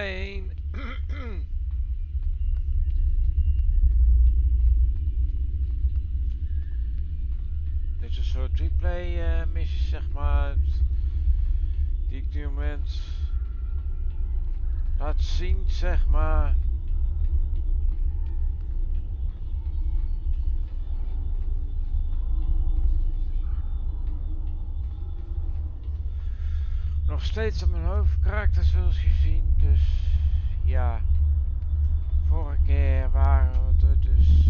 1. Dit is een soort replay missies, zeg maar, die ik nu op het moment laat zien, zeg maar. Nog steeds op mijn hoofdkarakter zoals je ziet, dus ja, vorige keer waren we er dus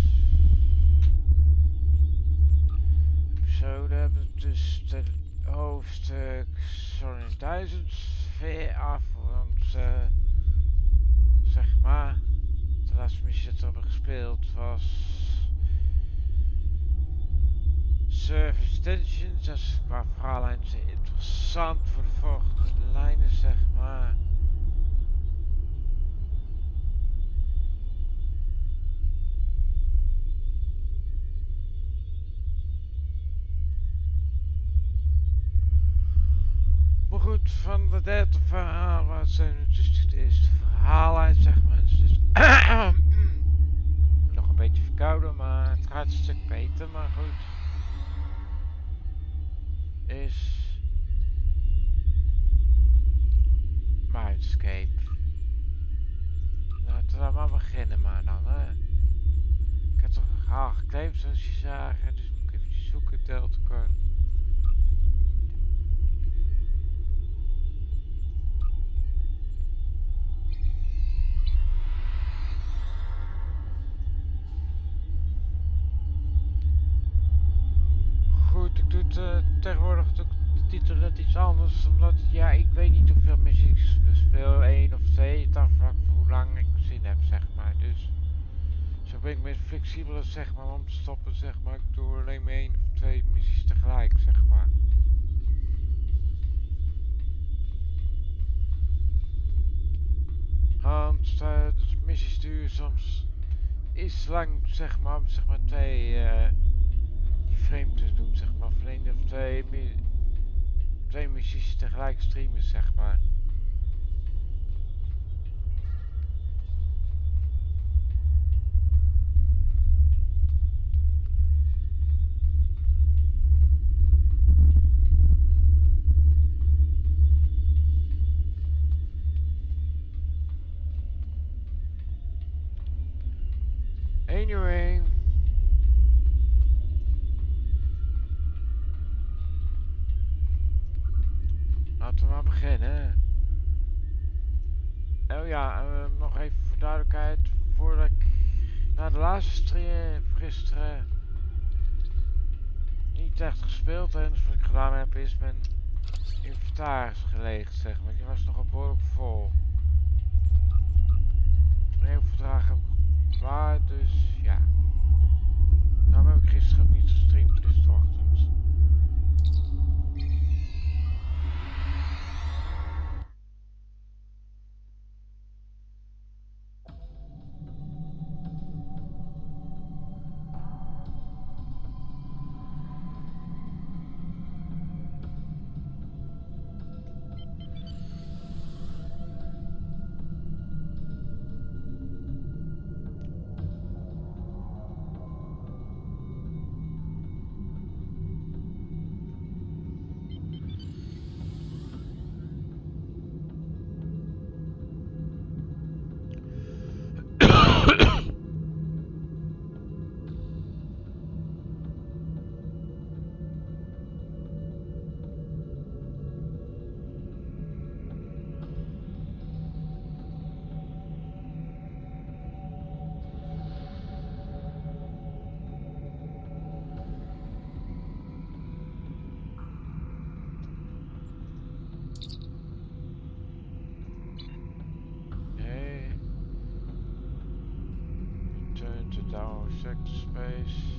episode hebben we dus de hoofdstuk 1000 weer af, want zeg maar de laatste missie dat we hebben gespeeld was Service Tensions, dat is qua verhaallijn interessant voor de volgende lijnen, zeg maar. Maar goed, van de derde verhaal, wat zijn dus het eerste verhaallijn, zeg maar. Dus nog een beetje verkouden, maar het gaat een stuk beter, maar goed. Is Mindscape. Laten we maar beginnen maar dan, hè. Ik heb toch een verhaal geclaimd zoals je zagen, dus moet ik even zoeken, Delta Quadrant. Goed, ik doe het tegenwoordig de titel net iets anders, omdat ja, ik weet niet hoeveel muziek ik speel, 1 of 2, het afhangt van hoe lang ik zin heb, zeg maar. Dus zo ben ik meer flexibeler, zeg maar, om te stoppen, zeg maar. Ik doe alleen maar 1 of 2 missies tegelijk, zeg maar. Want de missies duren soms iets lang, zeg maar, om zeg maar 2 frame te doen, zeg maar, of 1 of 2 missies tegelijk streamen, zeg maar. Anyway. Laten we maar beginnen. Oh ja, nog even voor duidelijkheid, voordat ik na de laatste stream gisteren niet echt gespeeld heb, dus wat ik gedaan heb is mijn inventaris geleegd, zeg maar. Die was nog een behoorlijk vol. Heel veel verdragen heb ik klaar, dus ja. Daarom heb ik gisteren ook niet gestreamd gisterochtend. Sector space.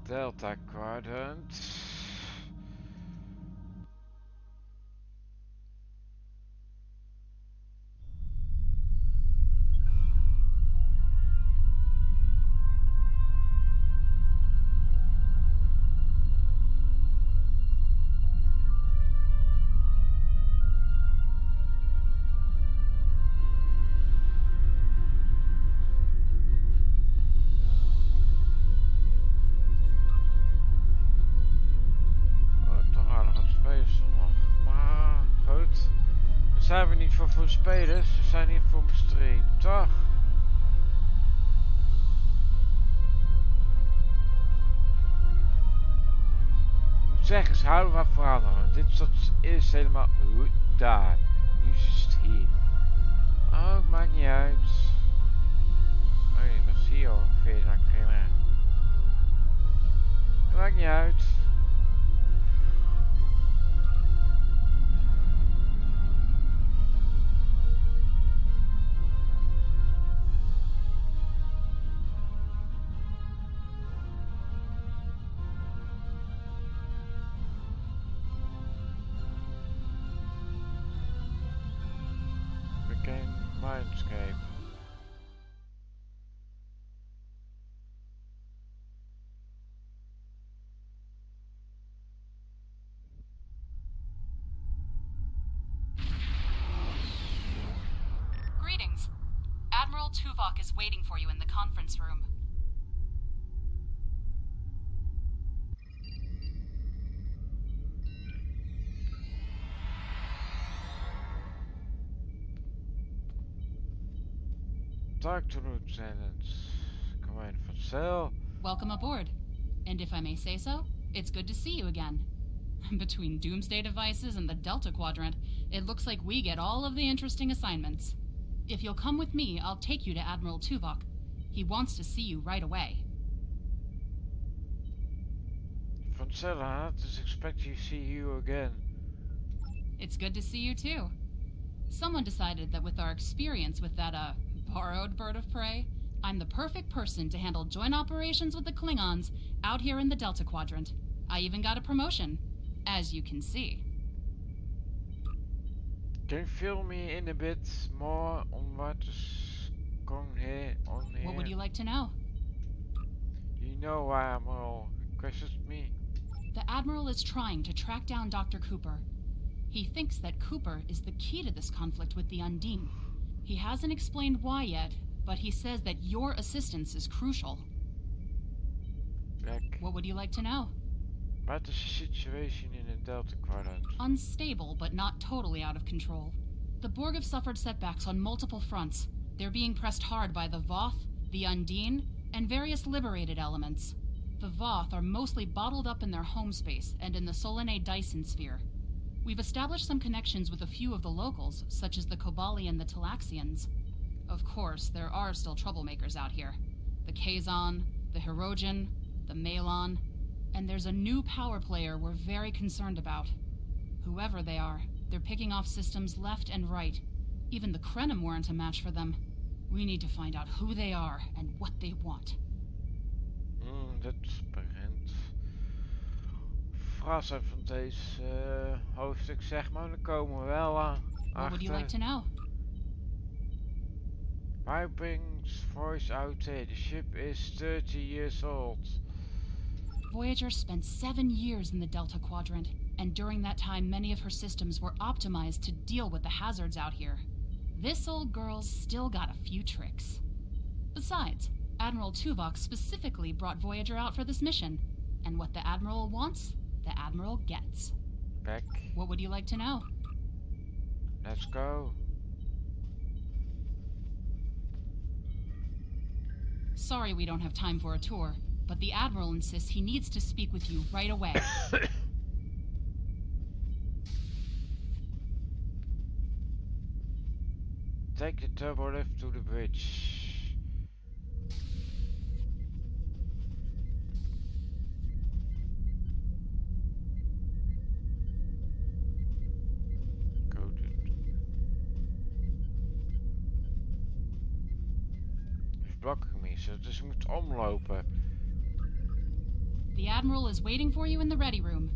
Delta Quadrant. Zijn we niet voor spelers, we zijn hier voor mijn stream, toch? Ik moet zeggen, ze houden van veranderen. Dit is eerst helemaal daar. Nu is het hier. Oh, het maakt niet uit. Oh, je was hier ongeveer naar krimmen. Het maakt niet uit. Mindscape. Greetings. Admiral Tuvok is waiting for you in the conference room. Talk to Lieutenant. Command for sale. Welcome aboard. And if I may say so, it's good to see you again. Between doomsday devices and the Delta Quadrant, it looks like we get all of the interesting assignments. If you'll come with me, I'll take you to Admiral Tuvok. He wants to see you right away. Van Cella, is expect to see you again. It's good to see you too. Someone decided that with our experience with that, borrowed bird of prey, I'm the perfect person to handle joint operations with the Klingons out here in the Delta Quadrant. I even got a promotion, as you can see. Can you fill me in a bit more on what is going on here? What would you like to know? You know why Admiral questions me. The Admiral is trying to track down Dr. Cooper. He thinks that Cooper is the key to this conflict with the Undine. He hasn't explained why yet, but he says that your assistance is crucial. Back. What would you like to know? What is the situation in the Delta Quadrant? Unstable, but not totally out of control. The Borg have suffered setbacks on multiple fronts. They're being pressed hard by the Voth, the Undine, and various liberated elements. The Voth are mostly bottled up in their home space and in the Solanae Dyson sphere. We've established some connections with a few of the locals, such as the Kobali and the Talaxians. Of course, there are still troublemakers out here. The Kazon, the Hirogen, the Malon, and there's a new power player we're very concerned about. Whoever they are, they're picking off systems left and right. Even the Krenim weren't a match for them. We need to find out who they are and what they want. Dat is bekend. Frassen van deze hoofdstuk, zeg maar, dan komen we wel aan. What would you like to know? Why brings voice out here? The ship is 30 years old. Voyager spent 7 years in the Delta Quadrant, and during that time many of her systems were optimized to deal with the hazards out here. This old girl's still got a few tricks. Besides, Admiral Tuvok specifically brought Voyager out for this mission, and what the Admiral wants, the Admiral gets. Back. What would you like to know? Let's go. Sorry we don't have time for a tour, but the Admiral insists he needs to speak with you right away. Take the turbo lift to the bridge. Blocking me, dus ik moet omlopen. The Admiral is waiting for you in the ready room.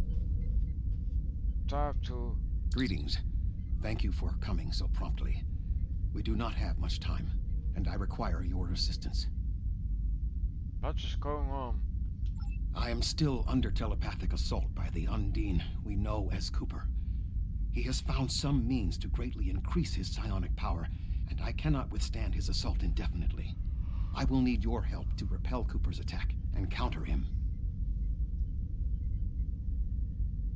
Talk to... Greetings. Thank you for coming so promptly. We do not have much time, and I require your assistance. What is going on? I am still under telepathic assault by the Undine we know as Cooper. He has found some means to greatly increase his psionic power, and I cannot withstand his assault indefinitely. I will need your help to repel Cooper's attack and counter him.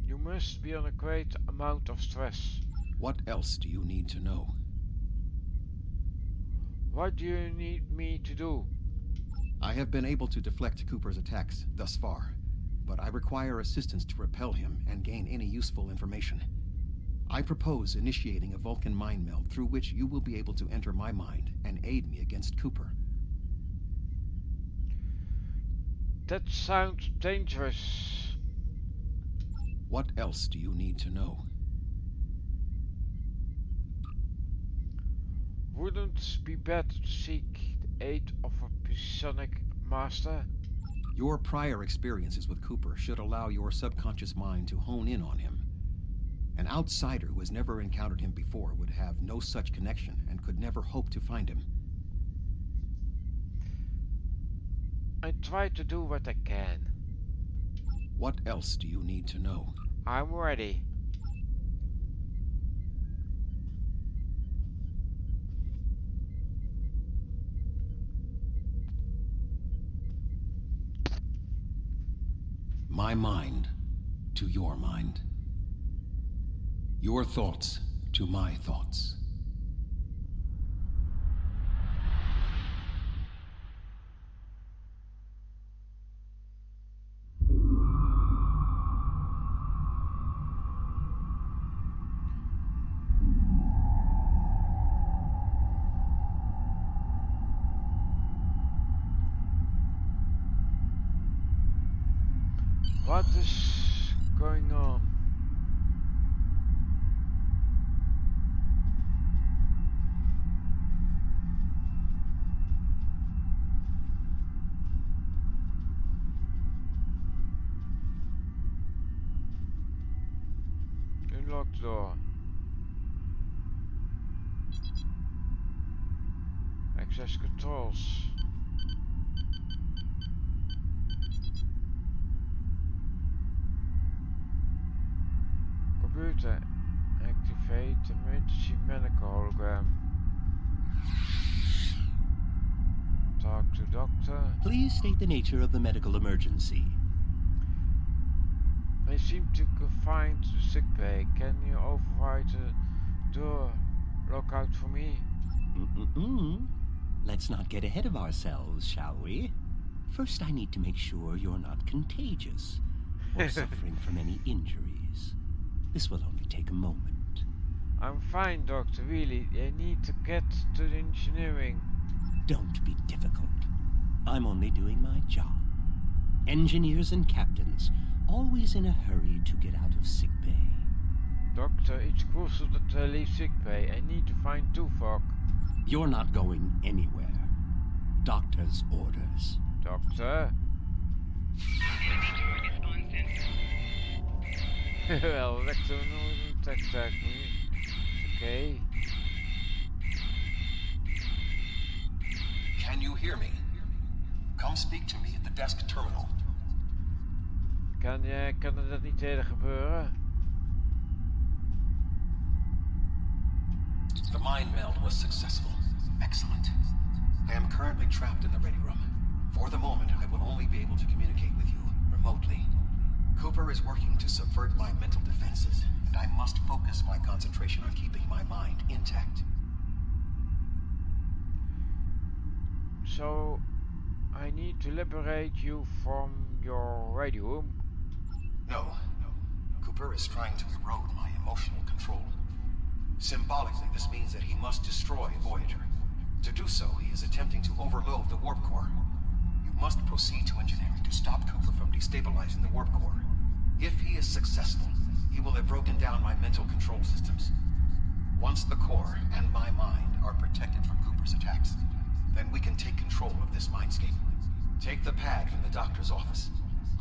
You must be on a great amount of stress. What else do you need to know? What do you need me to do? I have been able to deflect Cooper's attacks thus far, but I require assistance to repel him and gain any useful information. I propose initiating a Vulcan mind meld through which you will be able to enter my mind and aid me against Cooper. That sounds dangerous. What else do you need to know? Wouldn't it be better to seek the aid of a psionic master? Your prior experiences with Cooper should allow your subconscious mind to hone in on him. An outsider who has never encountered him before would have no such connection and could never hope to find him. I try to do what I can. What else do you need to know? I'm ready. My mind to your mind. Your thoughts to my thoughts. What is going on? Unlocked door. Access controls. Computer. Activate emergency medical hologram. Talk to doctor. Please state the nature of the medical emergency. They seem to confined to sickbay. Can you override the door lockout for me? Let's not get ahead of ourselves, shall we? First, I need to make sure you're not contagious or suffering from any injuries. This will only take a moment. I'm fine, doctor, really. I need to get to the engineering. Don't be difficult. I'm only doing my job. Engineers and captains, always in a hurry to get out of sickbay. Doctor, it's crucial that I leave sickbay. I need to find Tuvok. You're not going anywhere. Doctor's orders. Doctor? Wel, lekker een tekst Okay. Can you hear me? Come speak to me at the desk terminal. Kan er dat niet eerder gebeuren? The mind meld was successful. Excellent. I am currently trapped in the ready room. For the moment, I will only be able to communicate with you remotely. Cooper is working to subvert my mental defenses, and I must focus my concentration on keeping my mind intact. So, I need to liberate you from your radio room? No. Cooper is trying to erode my emotional control. Symbolically, this means that he must destroy Voyager. To do so, he is attempting to overload the warp core. You must proceed to engineering to stop Cooper from destabilizing the warp core. If he is successful, he will have broken down my mental control systems. Once the core and my mind are protected from Cooper's attacks, then we can take control of this mindscape. Take the pad from the doctor's office.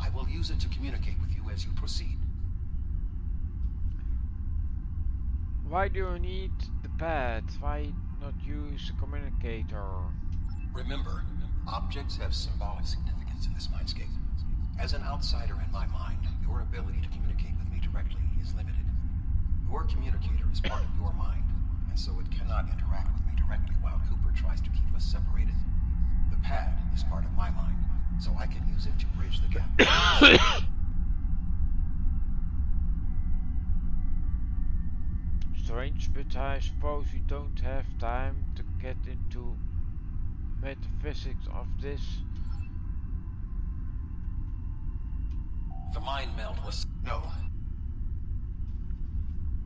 I will use it to communicate with you as you proceed. Why do you need the pad? Why not use a communicator? Remember, objects have symbolic significance in this mindscape. As an outsider in my mind, your ability to communicate with me directly is limited. Your communicator is part of your mind, and so it cannot interact with me directly while Cooper tries to keep us separated. The pad is part of my mind, so I can use it to bridge the gap. Strange, but I suppose we don't have time to get into metaphysics of this. The mind meld was... No.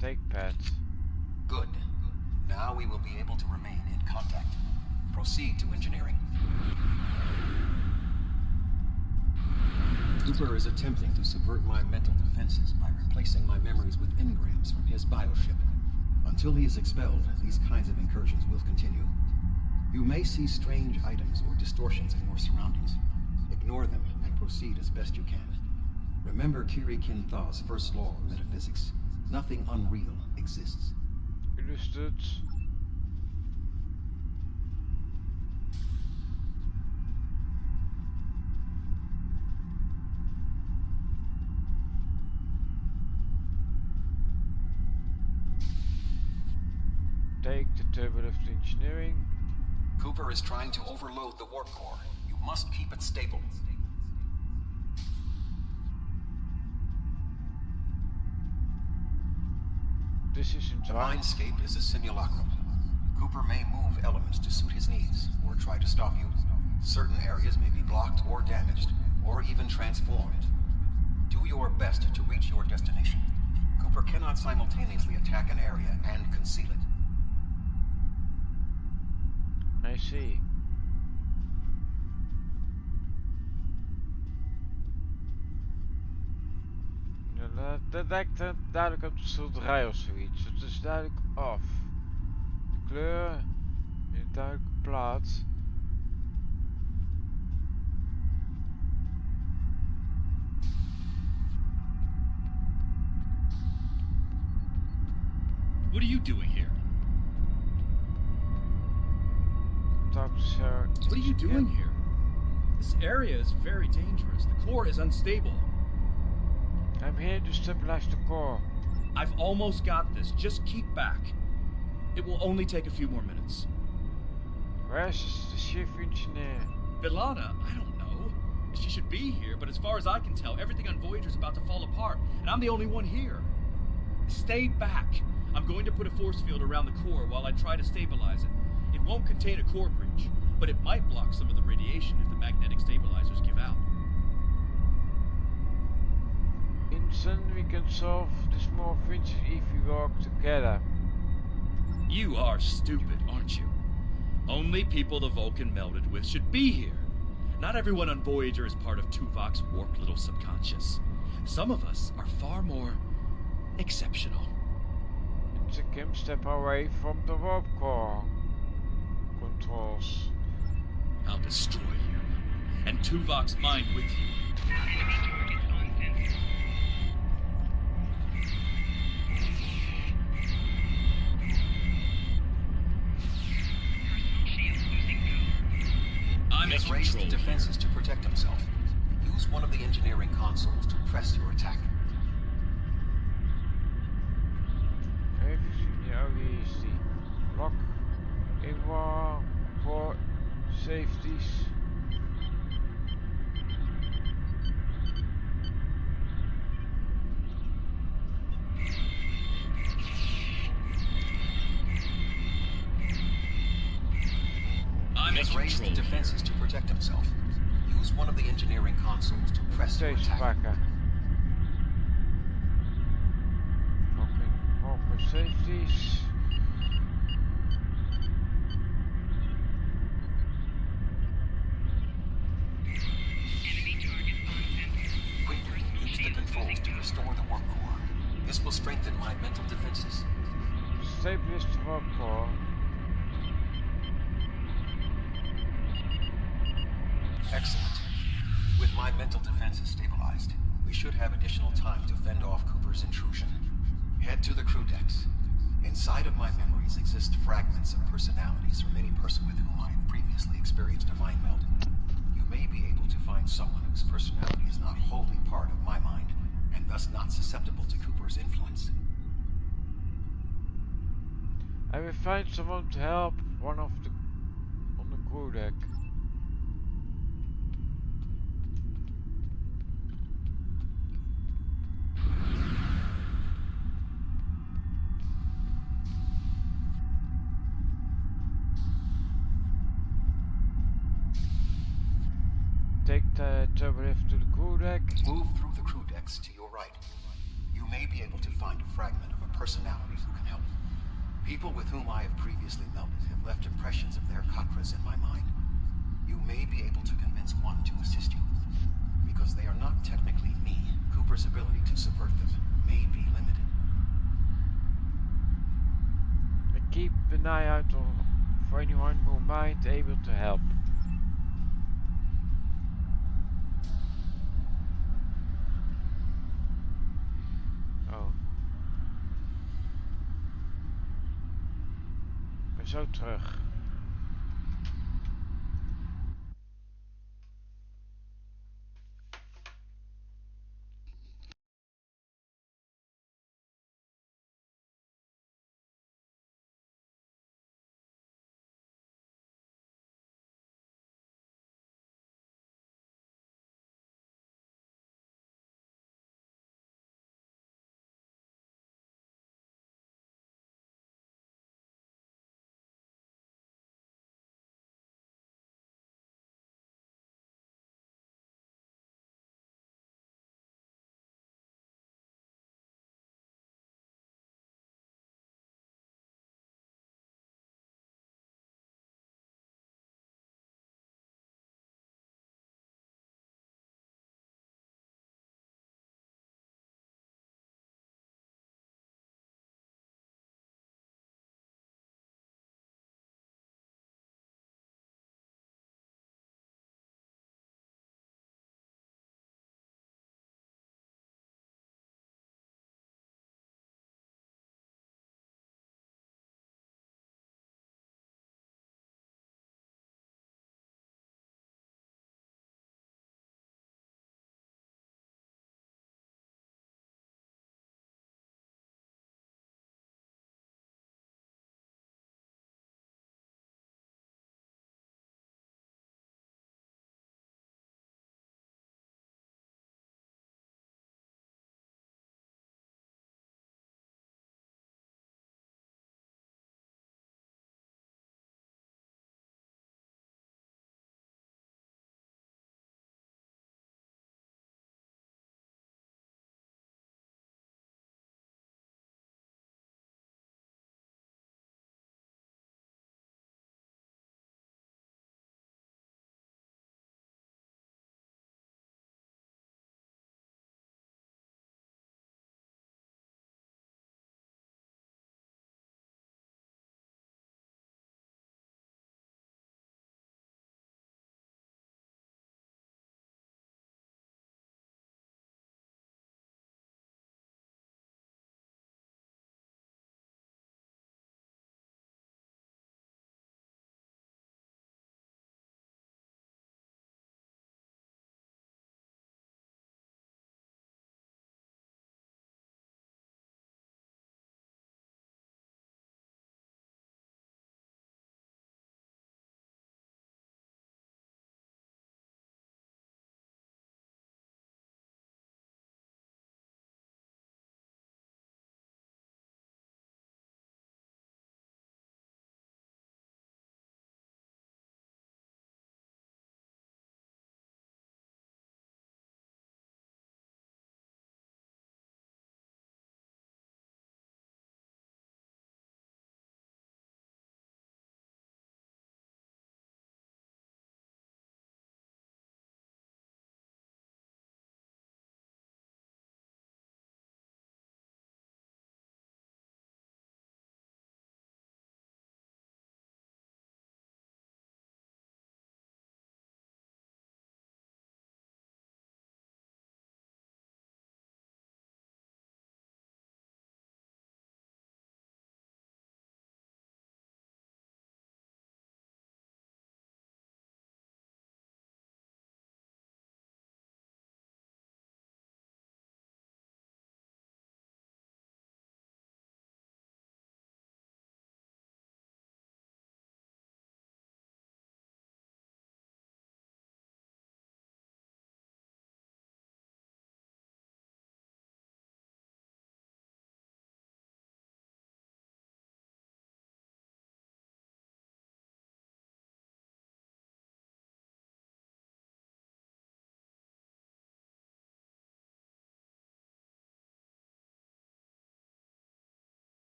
Take pad. Good. Now we will be able to remain in contact. Proceed to engineering. Cooper is attempting to subvert my mental defenses by replacing my memories with engrams from his bioship. Until he is expelled, these kinds of incursions will continue. You may see strange items or distortions in your surroundings. Ignore them and proceed as best you can. Remember Kiri Kinthaw's first law of metaphysics. Nothing unreal exists. Understood. Take the turbolift engineering. Cooper is trying to overload the warp core. You must keep it stable. This isn't The right. mindscape is a simulacrum. Cooper may move elements to suit his needs, or try to stop you. Certain areas may be blocked or damaged, or even transformed. Do your best to reach your destination. Cooper cannot simultaneously attack an area and conceal it. I see. Nou, dat lijkt duidelijk op de schilderij of zoiets. Het is duidelijk af. De kleur in een duidelijke plaats. What are you doing here? What are you doing here? This area is very dangerous. The core is unstable. I'm here to stabilize the core. I've almost got this. Just keep back. It will only take a few more minutes. Where's the chief engineer? Belana, I don't know. She should be here, but as far as I can tell, everything on Voyager's about to fall apart, and I'm the only one here. Stay back. I'm going to put a force field around the core while I try to stabilize it. It won't contain a core breach, but it might block some of the radiation if the magnetic stabilizers give out. Instant, we can solve this more things if we work together. You are stupid, aren't you? Only people the Vulcan melded with should be here. Not everyone on Voyager is part of Tuvok's warped little subconscious. Some of us are far more exceptional. It's a Kim step away from the warp core controls. I'll destroy you, and Tuvok's mind with you. I'm He in has raised the control. defenses to protect himself. Use one of the engineering consoles to press your attack. Even easy. Lock in war for safeties. I'm He in has raised the control. defenses to protect himself. Use one of the engineering consoles to press your Steeds attack. pakken. Lock in war for safeties. Quickly use the controls to restore the warp core. This will strengthen my mental defenses. Stabilize the warp core. Excellent. With My mental defense is stabilized. We should have additional time to fend off Cooper's intrusion. Head to the crew decks. Inside of my memories exist fragments of personalities from any person with whom I have previously experienced a mind meld. You may be able to find someone whose personality is not wholly part of my mind, and thus not susceptible to Cooper's influence. I will find someone to help one of the on the crew deck. Take the turbo lift to the crew deck. Move through the crew decks to your right. You may be able to find a fragment of a personality who can help. People with whom I have previously melded have left impressions of their Katras in my mind. You may be able to convince one to assist you. Because they are not technically me, Cooper's ability to subvert them may be limited. And keep an eye out for anyone who might be able to help. Oh. Ik ben zo terug.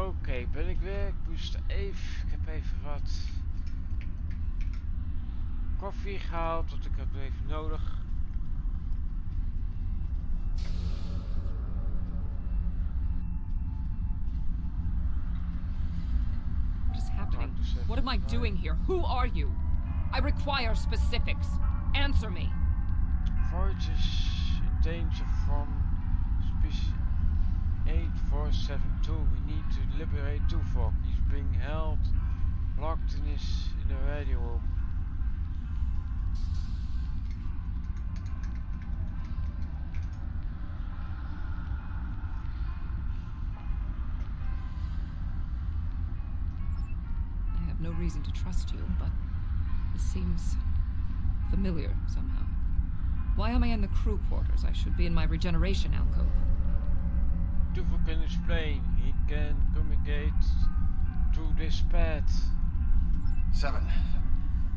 Oké, ben ik weer. Ik moest even, ik heb even wat koffie gehaald, want ik heb het even nodig. What is happening? What am I doing here? Who are you? I require specifics. Answer me. Voyage is in danger from species 8472. We need to liberate Tuvok. He's being held locked in the radio room. I have no reason to trust you, but this seems familiar somehow. Why am I in the crew quarters? I should be in my regeneration alcove. Tuvok can explain. He can communicate through this pad. 7.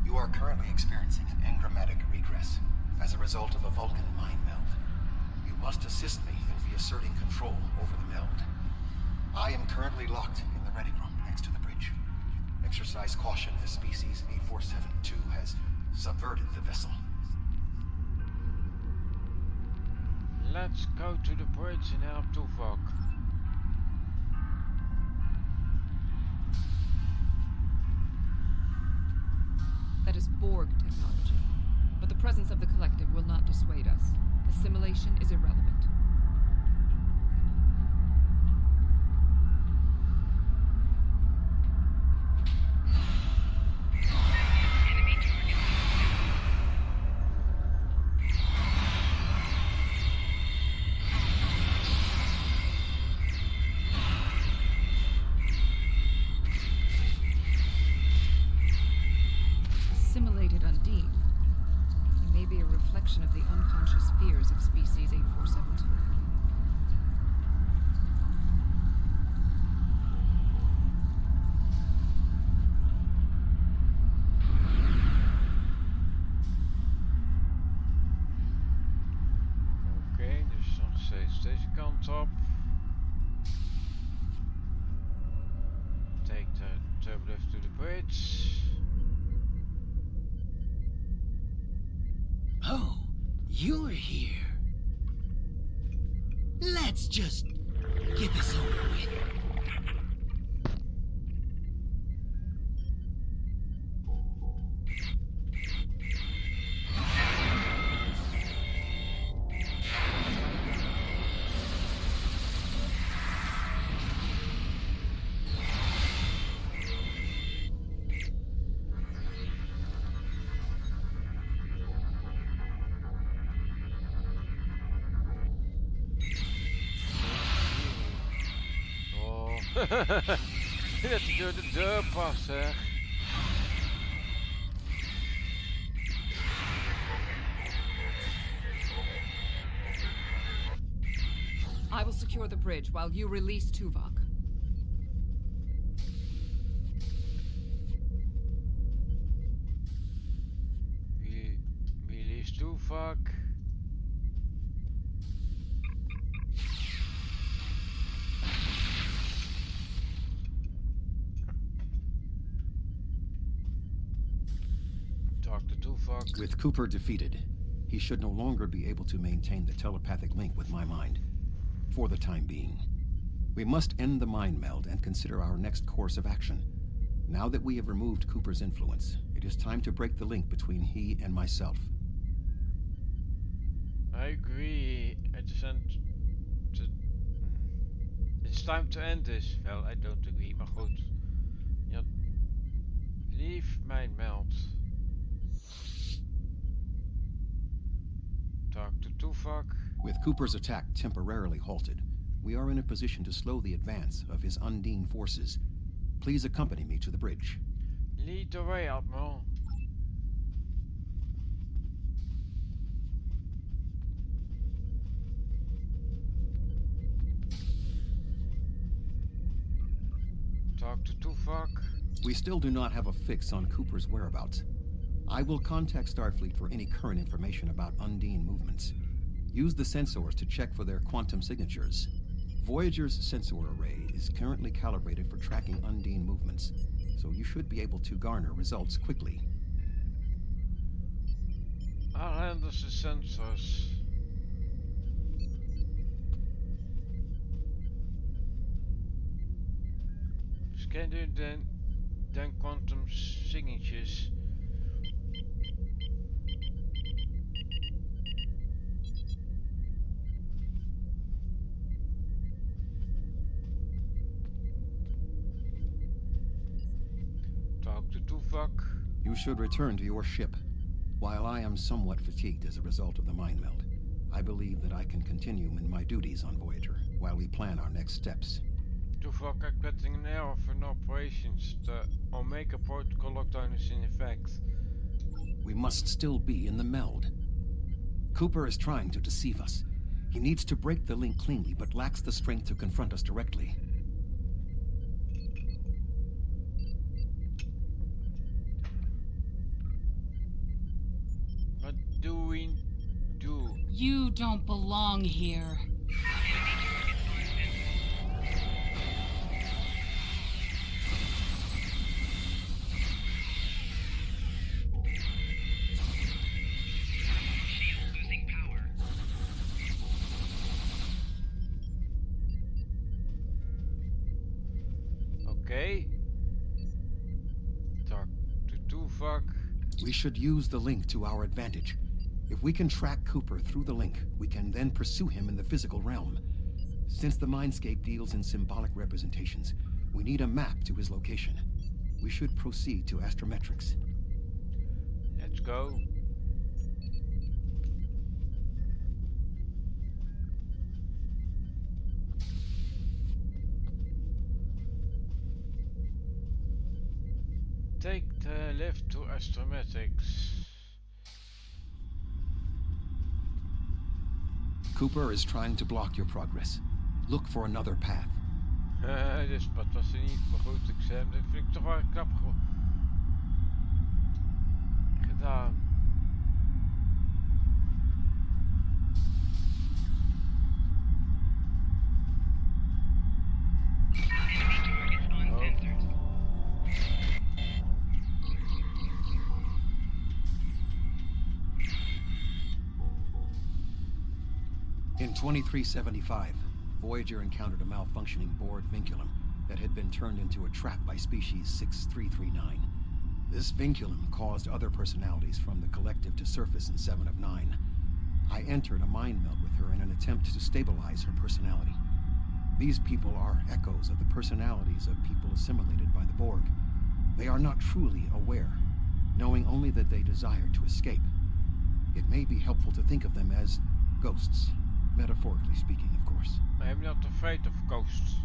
You are currently experiencing an engrammatic regress as a result of a Vulcan mind meld. You must assist me in reasserting control over the meld. I am currently locked in the ready room next to the bridge. Exercise caution as species 8472 has subverted the vessel. Let's go to the bridge and help Tuvok. That is Borg technology. But the presence of the collective will not dissuade us. Assimilation is irrelevant. Of the unconscious fears of species 8472. Oké, dus nog steeds deze kant op. Take the turbolift to the bridge. Oh, you're here. Let's just get this over with. Dat hij door de deur past, hè. I will secure the bridge while you release Tuvok. Release Tuvok. With Cooper defeated, he should no longer be able to maintain the telepathic link with my mind. For the time being. We must end the mind meld and consider our next course of action. Now that we have removed Cooper's influence, it is time to break the link between he and myself. I agree. It's time to end this. Well, I don't agree, maar goed. Ja, leave mind meld. Talk to Tuvok. With Cooper's attack temporarily halted, we are in a position to slow the advance of his Undine forces. Please accompany me to the bridge. Lead the way, Admiral. Talk to Tuvok. We still do not have a fix on Cooper's whereabouts. I will contact Starfleet for any current information about Undine movements. Use the sensors to check for their quantum signatures. Voyager's sensor array is currently calibrated for tracking Undine movements, so you should be able to garner results quickly. I'll handle the sensors. Scan then quantum signatures. Talk to Tuvok. You should return to your ship. While I am somewhat fatigued as a result of the mind meld, I believe that I can continue in my duties on Voyager while we plan our next steps. Tuvok getting an error for no operations. The Omega protocol lockdown is in effect. We must still be in the meld. Cooper is trying to deceive us. He needs to break the link cleanly, but lacks the strength to confront us directly. What do we do? You don't belong here. Okay. Talk to Tuvok. We should use the link to our advantage. If we can track Cooper through the link, we can then pursue him in the physical realm. Since the mindscape deals in symbolic representations, we need a map to his location. We should proceed to astrometrics. Let's go. Take the lift to astrometrics. Cooper is trying to block your progress. Look for another path. Dus pad was er niet, maar goed, dat vind ik toch wel knap gedaan. In 2375, Voyager encountered a malfunctioning board vinculum that had been turned into a trap by species 6339. This vinculum caused other personalities from the collective to surface in 7 of 9. I entered a mind meld with her in an attempt to stabilize her personality. These people are echoes of the personalities of people assimilated by the Borg. They are not truly aware, knowing only that they desire to escape. It may be helpful to think of them as ghosts. Metaphorically speaking, of course. I'm not afraid of ghosts.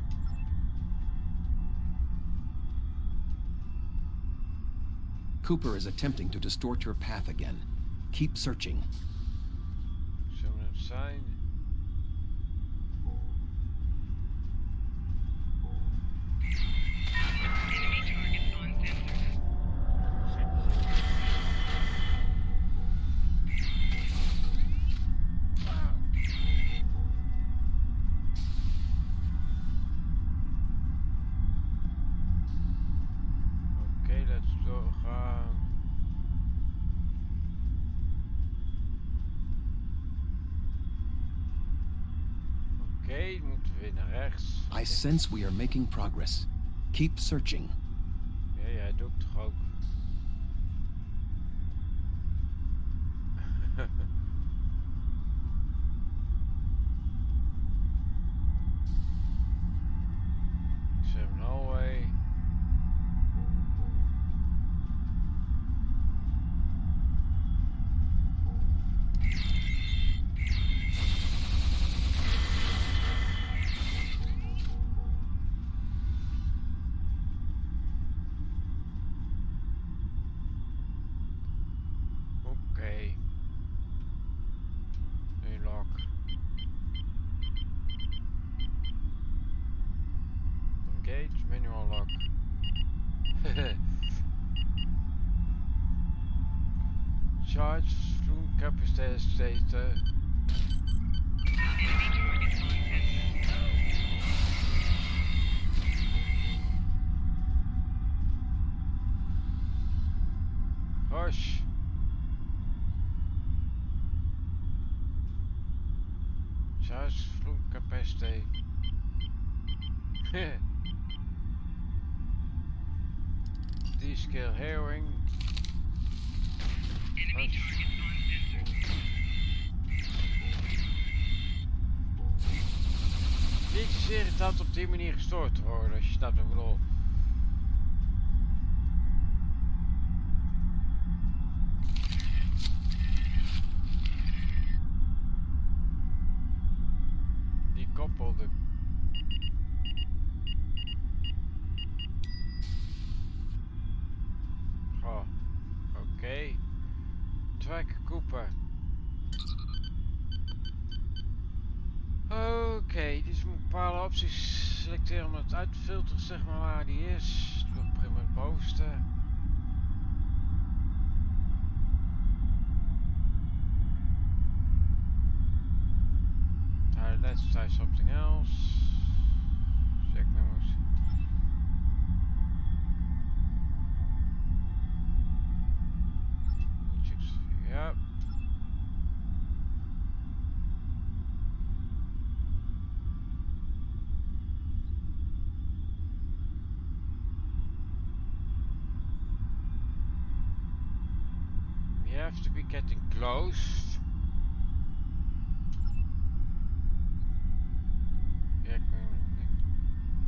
Cooper is attempting to distort your path again. Keep searching. Summon sign. Enemy targets on sensors. Okay, let's doorgaan. Oké, moeten we weer naar rechts. I sense we are making progress. Keep searching. Ja, jij doet toch ook. Seven hallway. Okay. Unlock. Engage, manual lock. Charge room capacity. Enemy targets on sensors. Gosh. Juist vloedkapeste. D-scale herring. Enemy targets on sensor. Niet zozeer irritant op die manier gestoord te worden, als je snapt wat ik bedoel. Die koppelde. Oh, oké. Twijkenkoepen. Oké, dus moet bepaalde opties selecteren om het uit te filteren, zeg maar waar die is. Doe prima het bovenste. Let's try something else. Check memos. Yep. We have to be getting close.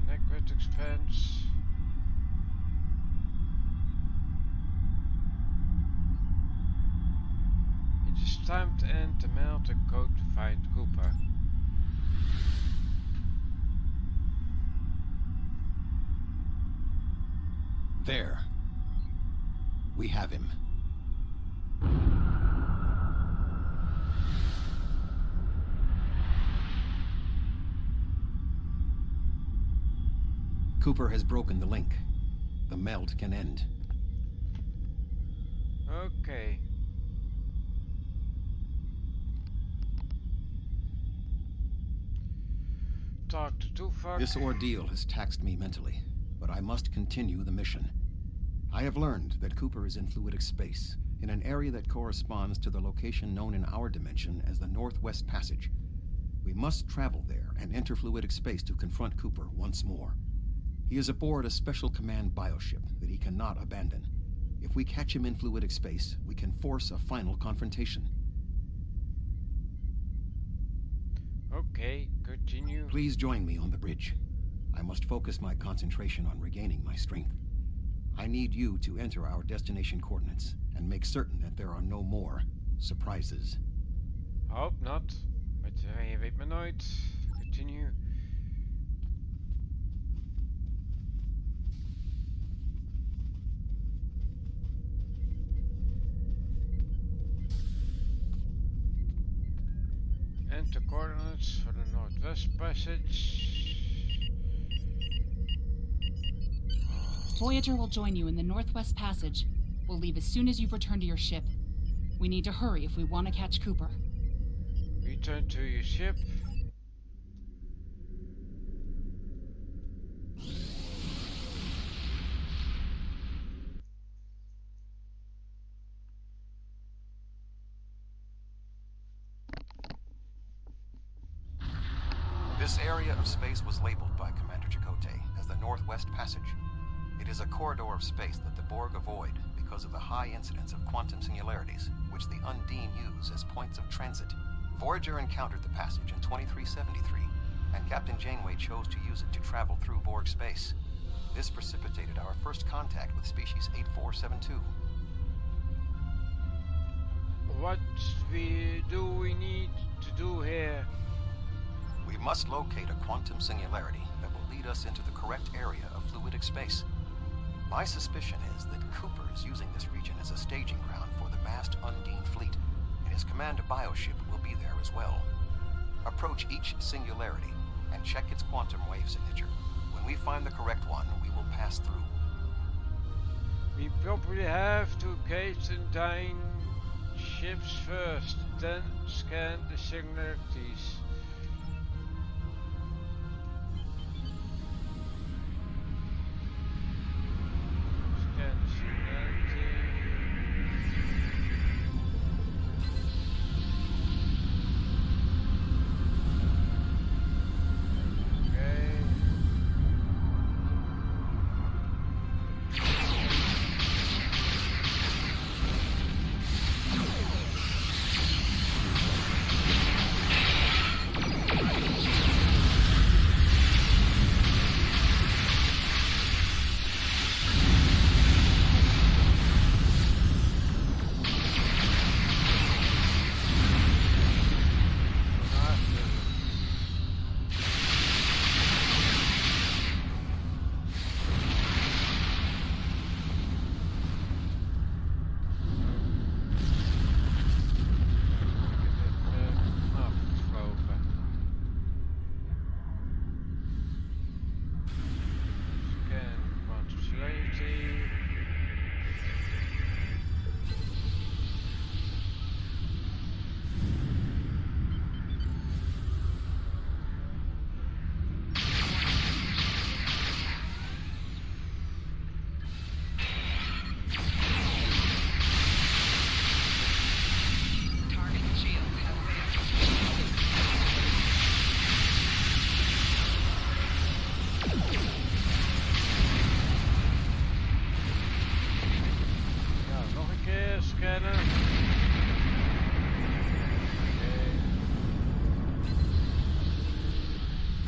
Neck width expands. It is time to end the melted code to find Cooper. There. We have him. Cooper has broken the link. The melt can end. Okay. Talk to Tufak. This ordeal has taxed me mentally, but I must continue the mission. I have learned that Cooper is in fluidic space, in an area that corresponds to the location known in our dimension as the Northwest Passage. We must travel there and enter fluidic space to confront Cooper once more. He is aboard a special command bioship that he cannot abandon. If we catch him in fluidic space, we can force a final confrontation. Okay, continue. Please join me on the bridge. I must focus my concentration on regaining my strength. I need you to enter our destination coordinates and make certain that there are no more surprises. Hope not. But je weet maar nooit. Continue. Enter coordinates for the Northwest Passage. Voyager will join you in the Northwest Passage. We'll leave as soon as you've returned to your ship. We need to hurry if we want to catch Cooper. Return to your ship. This area of space was labeled by Commander Chakotay as the Northwest Passage. It is a corridor of space that the Borg avoid because of the high incidence of quantum singularities, which the Undine use as points of transit. Voyager encountered the passage in 2373, and Captain Janeway chose to use it to travel through Borg space. This precipitated our first contact with species 8472. What do we need to do here? We must locate a quantum singularity that will lead us into the correct area of fluidic space. My suspicion is that Cooper is using this region as a staging ground for the vast Undine fleet, and his command bioship will be there as well. Approach each singularity and check its quantum wave signature. When we find the correct one, we will pass through. We probably have to gauge Undine ships first, then scan the singularities. Scan the singularity.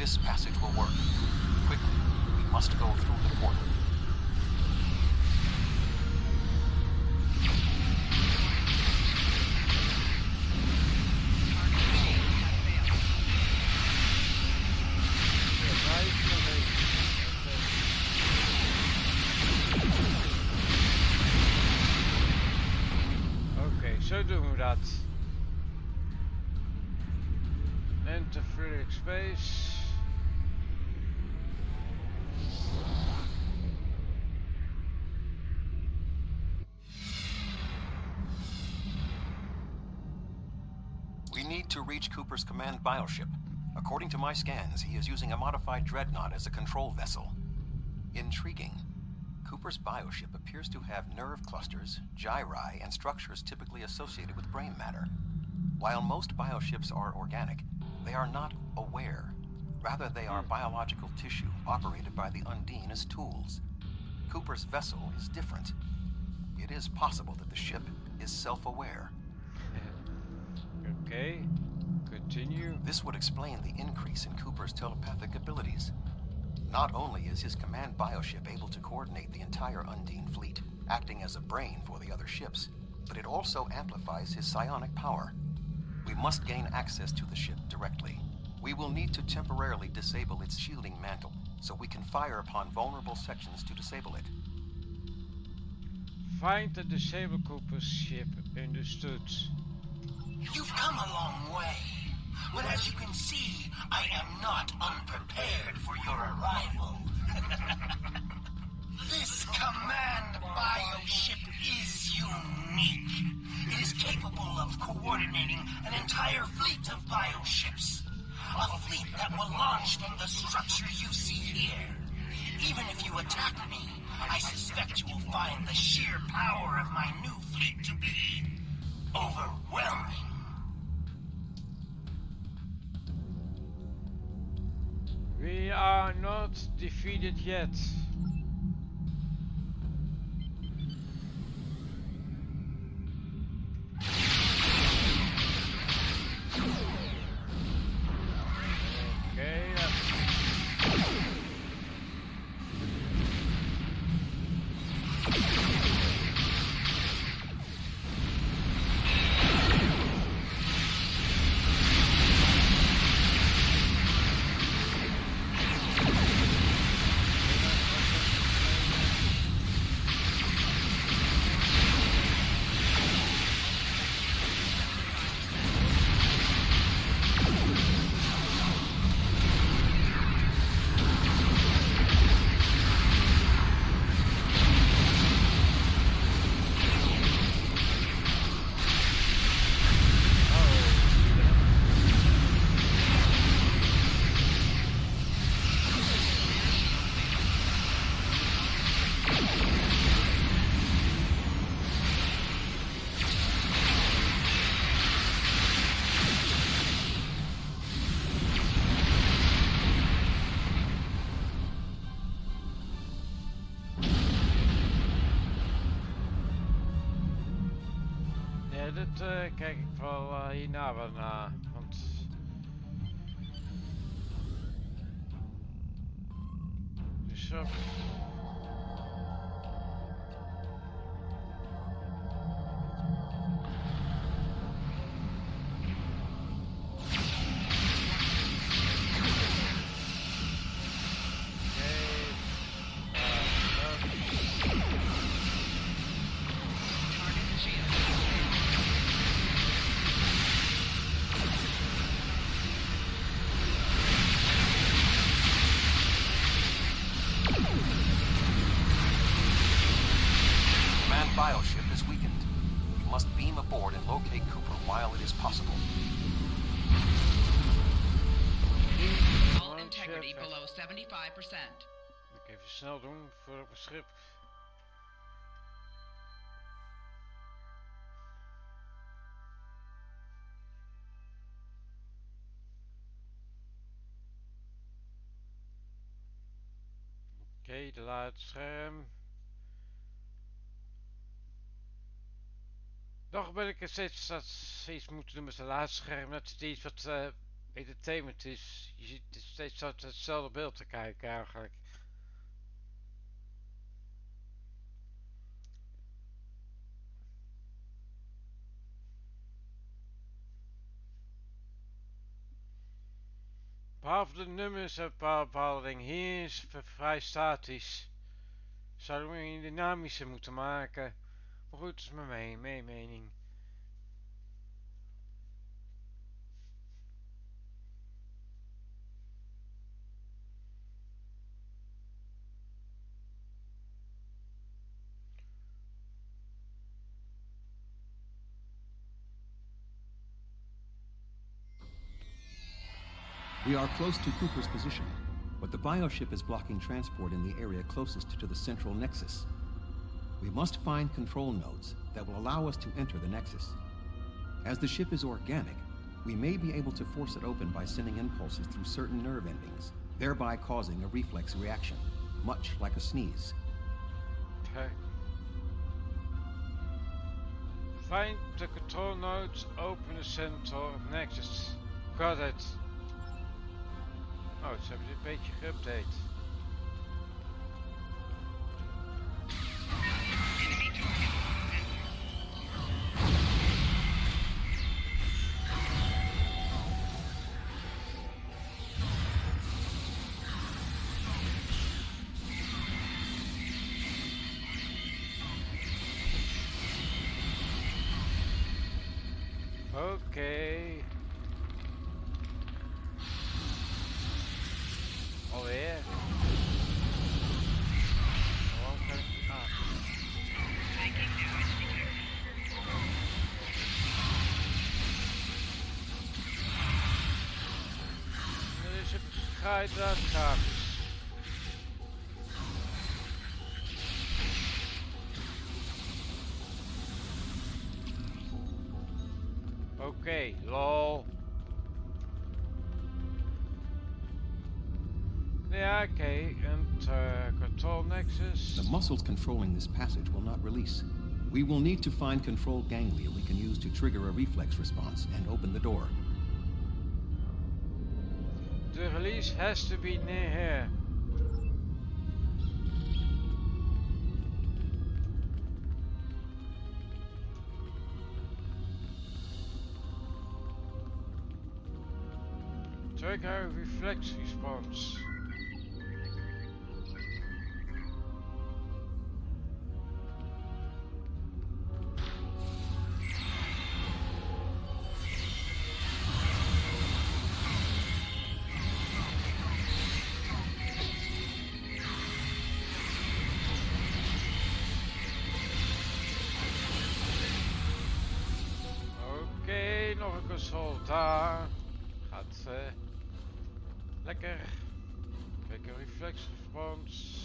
This passage will work. Quickly, we must go through the portal. Oké, zo doen we dat. Enter free space. We need to reach Cooper's command bioship. According to my scans, he is using a modified dreadnought as a control vessel. Intriguing. Cooper's bioship appears to have nerve clusters, gyri, and structures typically associated with brain matter. While most bioships are organic, they are not aware. Rather, they are biological tissue operated by the Undine as tools. Cooper's vessel is different. It is possible that the ship is self-aware. Okay, continue. This would explain the increase in Cooper's telepathic abilities. Not only is his command bioship able to coordinate the entire Undine fleet, acting as a brain for the other ships, but it also amplifies his psionic power. We must gain access to the ship directly. We will need to temporarily disable its shielding mantle, so we can fire upon vulnerable sections to disable it. Find and disable Cooper's ship. Understood. You've come a long way, but as you can see, I am not unprepared for your arrival. This command bioship is unique. It is capable of coordinating an entire fleet of bioships. A fleet that will launch from the structure you see here. Even if you attack me, I suspect you will find the sheer power of my new fleet to be overwhelming. We are not defeated yet. Okay, kijk ik vooral hierna wel naar, want dus zo. Bioship is weakened. We must beam aboard and locate Cooper while it is possible. All integrity below 75%. Ik even snel doen voor op het schip. Oké, de laatste scherm. Nog ben ik het steeds moeten doen met de laatste scherm. Dat is iets wat entertainment is. Je ziet steeds hetzelfde beeld te kijken eigenlijk. Behalve de nummers en bepaalde dingen. Hier is het vrij statisch. Zouden we een dynamische moeten maken. Maar goed, dat is mijn mening. We are close to Cooper's position, but the bioship is blocking transport in the area closest to the central nexus. We must find control nodes that will allow us to enter the nexus. As the ship is organic, we may be able to force it open by sending impulses through certain nerve endings, thereby causing a reflex reaction, much like a sneeze. Okay. Find the control nodes, open the central nexus. Got it. Oh, ze hebben dit een beetje geüpdate. Oké. Alweer. Waarom kan ik... Er is een schijt dat gratis. Oké, lol. Yeah, okay, and control nexus. The muscles controlling this passage will not release. We will need to find control ganglia we can use to trigger a reflex response and open the door. The release has to be near here. Trigger reflex response. Oké, nog een console daar. Gaat lekker. Kijk, een reflex response.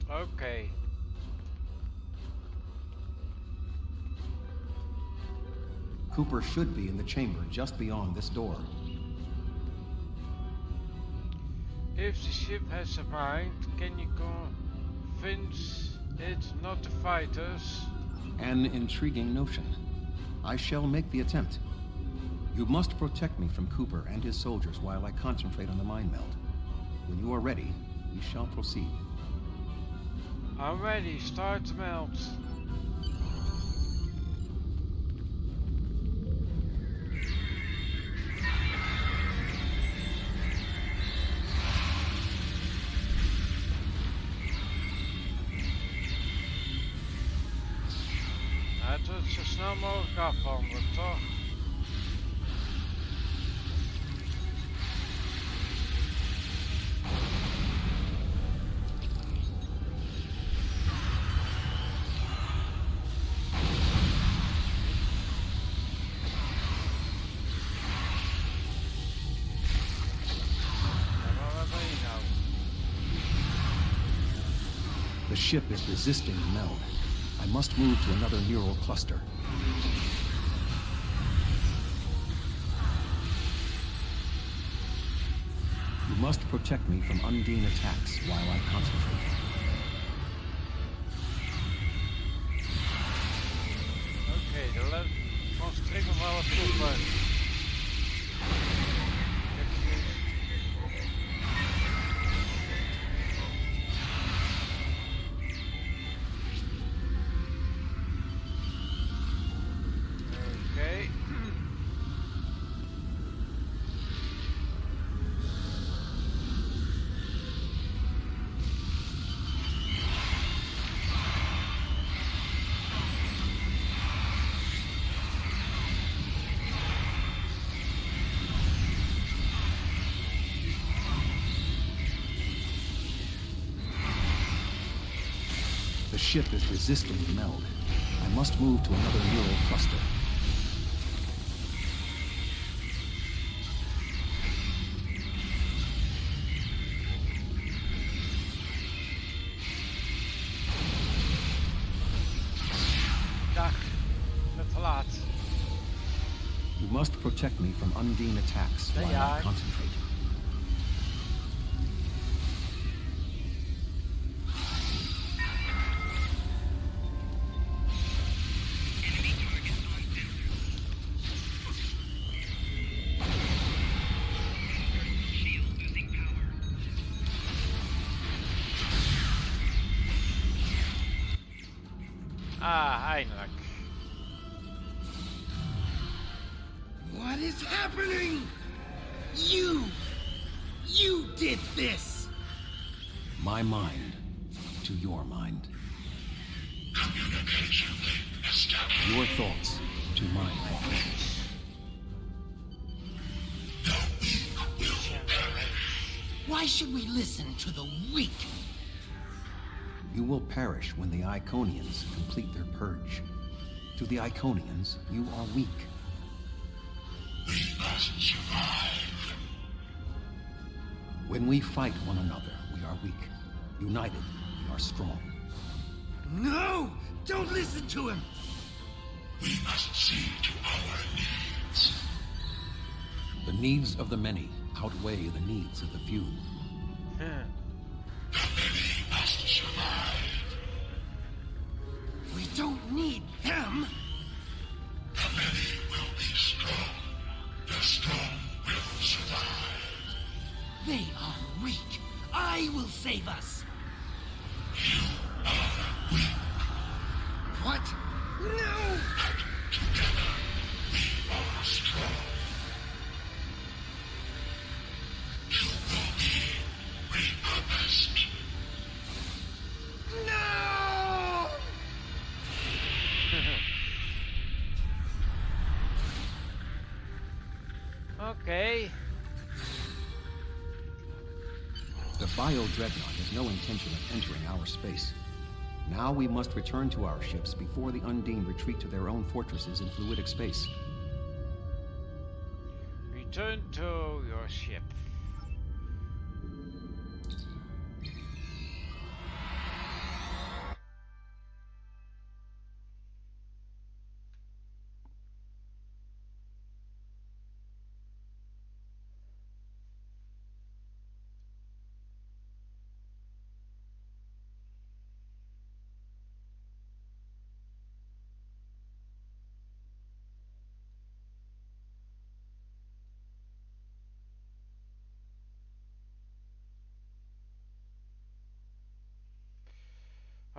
Oké. Cooper should be in the chamber just beyond this door. If the ship has a mind, can you convince it not to fight us? An intriguing notion. I shall make the attempt. You must protect me from Cooper and his soldiers while I concentrate on the mind meld. When you are ready, we shall proceed. I'm ready. Start the meld. Het wordt zo snel mogelijk afhandelen, toch? The ship is resisting the meld. I must move to another neural cluster. You must protect me from Undine attacks while I concentrate. Cooper. Okay. The ship is resisting the meld. I must move to another neural cluster. Dag, net te laat. You must protect me from Undine attacks while I concentrate. Enemy target on sensor. Shield losing power. Ah, eindelijk. What is happening? You did this! My mind to your mind. Communication established. Your thoughts to my thoughts. The weak will perish. Why should we listen to the weak? You will perish when the Iconians complete their purge. To the Iconians, you are weak. We must survive. When we fight one another, we are weak. United, we are strong. No! Don't listen to him! We must see to our needs. The needs of the many outweigh the needs of the few. The many must survive. We don't need them! The many will be strong. The strong will survive. They are weak. I will save us. You are weak. What? No! Together, we are strong. You will be repurposed. No! Okay. The Bio-Dreadnought has no intention of entering our space. Now we must return to our ships before the Undine retreat to their own fortresses in fluidic space. Return to your ship.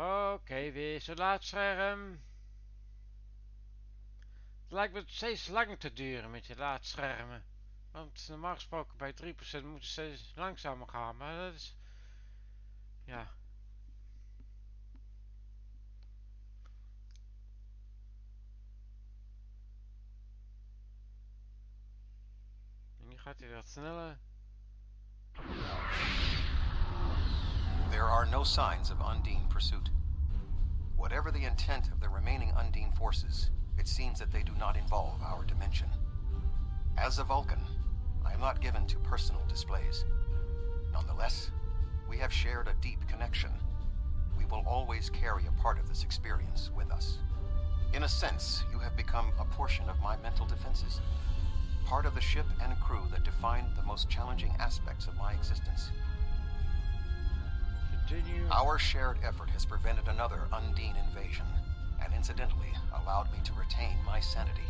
Oké, weer zo'n laadscherm. Het lijkt me steeds lang te duren met je laadschermen. Want normaal gesproken bij 3% moet het steeds langzamer gaan, maar dat is... Ja. En nu gaat hij wat sneller. There are no signs of Undine pursuit. Whatever the intent of the remaining Undine forces, it seems that they do not involve our dimension. As a Vulcan, I am not given to personal displays. Nonetheless, we have shared a deep connection. We will always carry a part of this experience with us. In a sense, you have become a portion of my mental defenses. Part of the ship and crew that define the most challenging aspects of my existence. Continue. Our shared effort has prevented another Undine invasion, and incidentally allowed me to retain my sanity.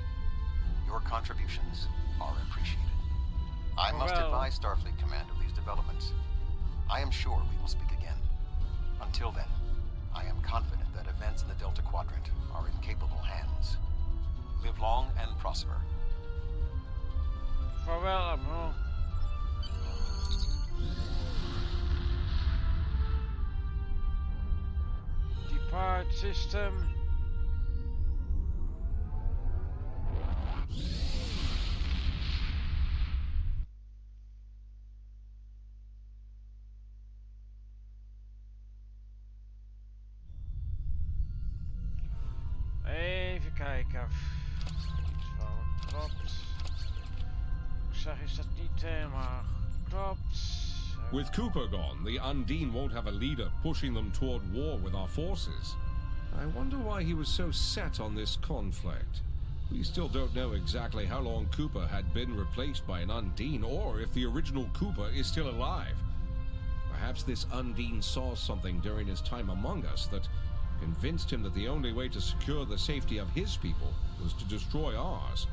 Your contributions are appreciated. I must advise Starfleet Command of these developments. I am sure we will speak again. Until then, I am confident that events in the Delta Quadrant are in capable hands. Live long and prosper. Vaarwel, Admiral. Depart system. Even kijken of iets wel klopt. Ik zeg is dat niet helemaal klopt. With Cooper gone, the Undine won't have a leader pushing them toward war with our forces. I wonder why he was so set on this conflict. We still don't know exactly how long Cooper had been replaced by an Undine, or if the original Cooper is still alive. Perhaps this Undine saw something during his time among us that convinced him that the only way to secure the safety of his people was to destroy ours.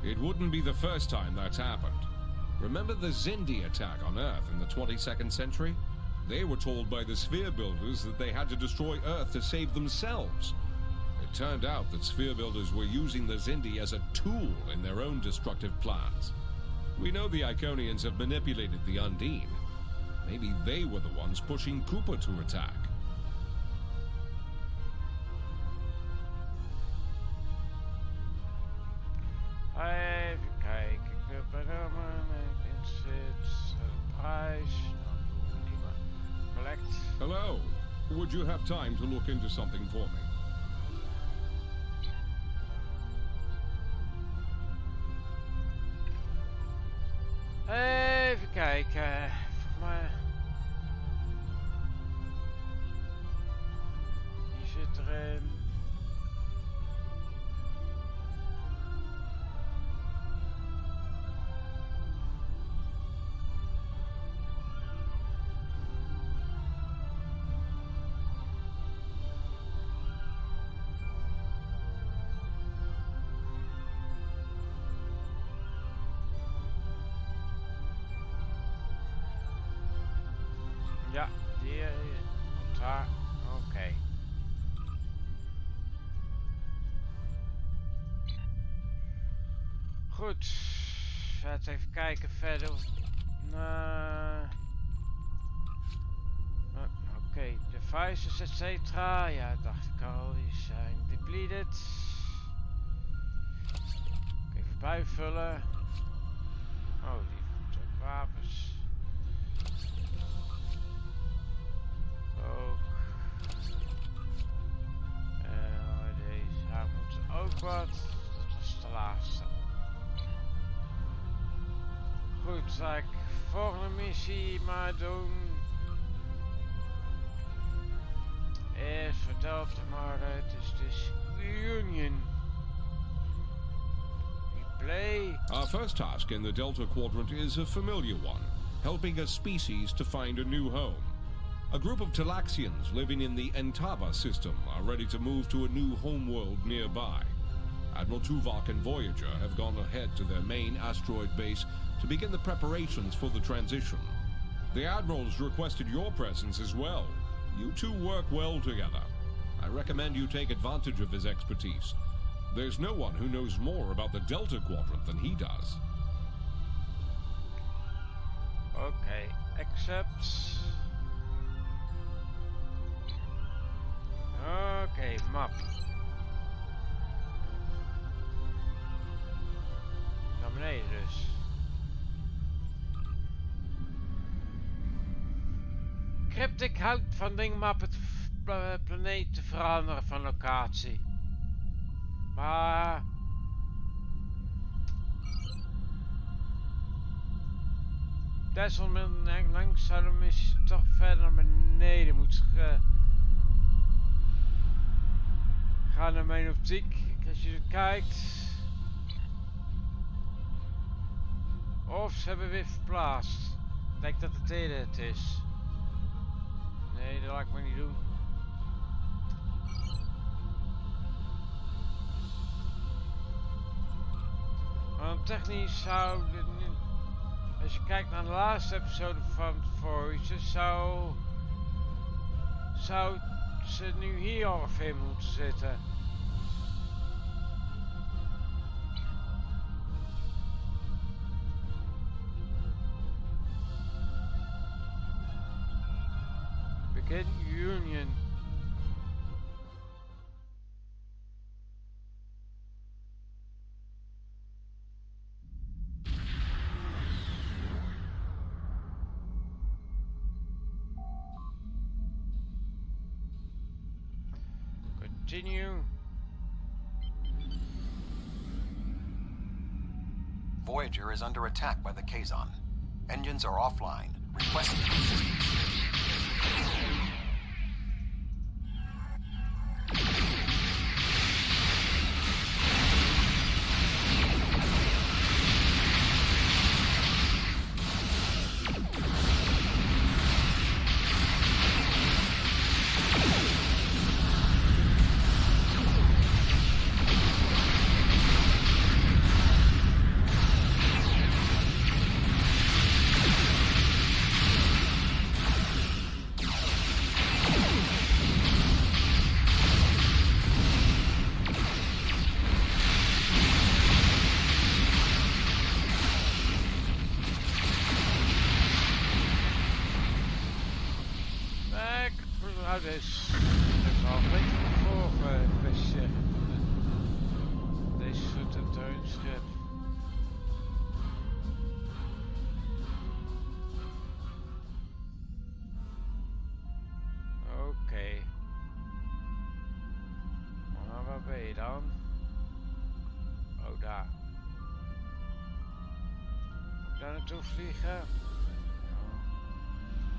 It wouldn't be the first time that's happened. Remember the Xindi attack on Earth in the 22nd century? They were told by the sphere builders that they had to destroy Earth to save themselves. It turned out that sphere builders were using the Xindi as a tool in their own destructive plans. We know the Iconians have manipulated the Undine. Maybe they were the ones pushing Cooper to attack. Even kijken, ik wil bij de Intrest, prijs, collect. Hello. Would you have time to look into something for me? Even kijken, volgens mij. Die zit erin. Ja, die komt daar. Oké. Goed. Laten we even kijken verder. Oké, devices etc. Ja, dacht ik al. Die zijn depleted. Even bijvullen. Oh, die voert ook wapens. Ook. Deze moet ook wat. Dat was de laatste. Goed, zal ik volgende missie maar doen. Eerst voor Delta maar het is dus Union. We play. Our first task in the Delta Quadrant is a familiar one, helping a species to find a new home. A group of Talaxians living in the Entaba system are ready to move to a new homeworld nearby. Admiral Tuvok and Voyager have gone ahead to their main asteroid base to begin the preparations for the transition. The Admirals requested your presence as well. You two work well together. I recommend you take advantage of his expertise. There's no one who knows more about the Delta Quadrant than he does. Okay, accept. Oké, map. Naar beneden dus. Cryptic houdt van dingmap het planeet te veranderen van locatie. Maar... desalniettemin zou de missie toch verder naar beneden moeten gaan naar mijn optiek. Als je kijkt. Of ze hebben weer verplaatst. Ik denk dat het tweede het is. Nee, dat laat ik maar niet doen. technisch zou, als je kijkt naar de laatste episode van Voice, zou ze nu hier ongeveer in moeten zitten. Begin Union. Continue. Voyager is under attack by the Kazon. Engines are offline. Requesting assistance. Dus dat is al een beetje voor deze soort tentoonschip. Oké. Maar waar ben je dan? Oh, daar. Moet ik daar naartoe vliegen?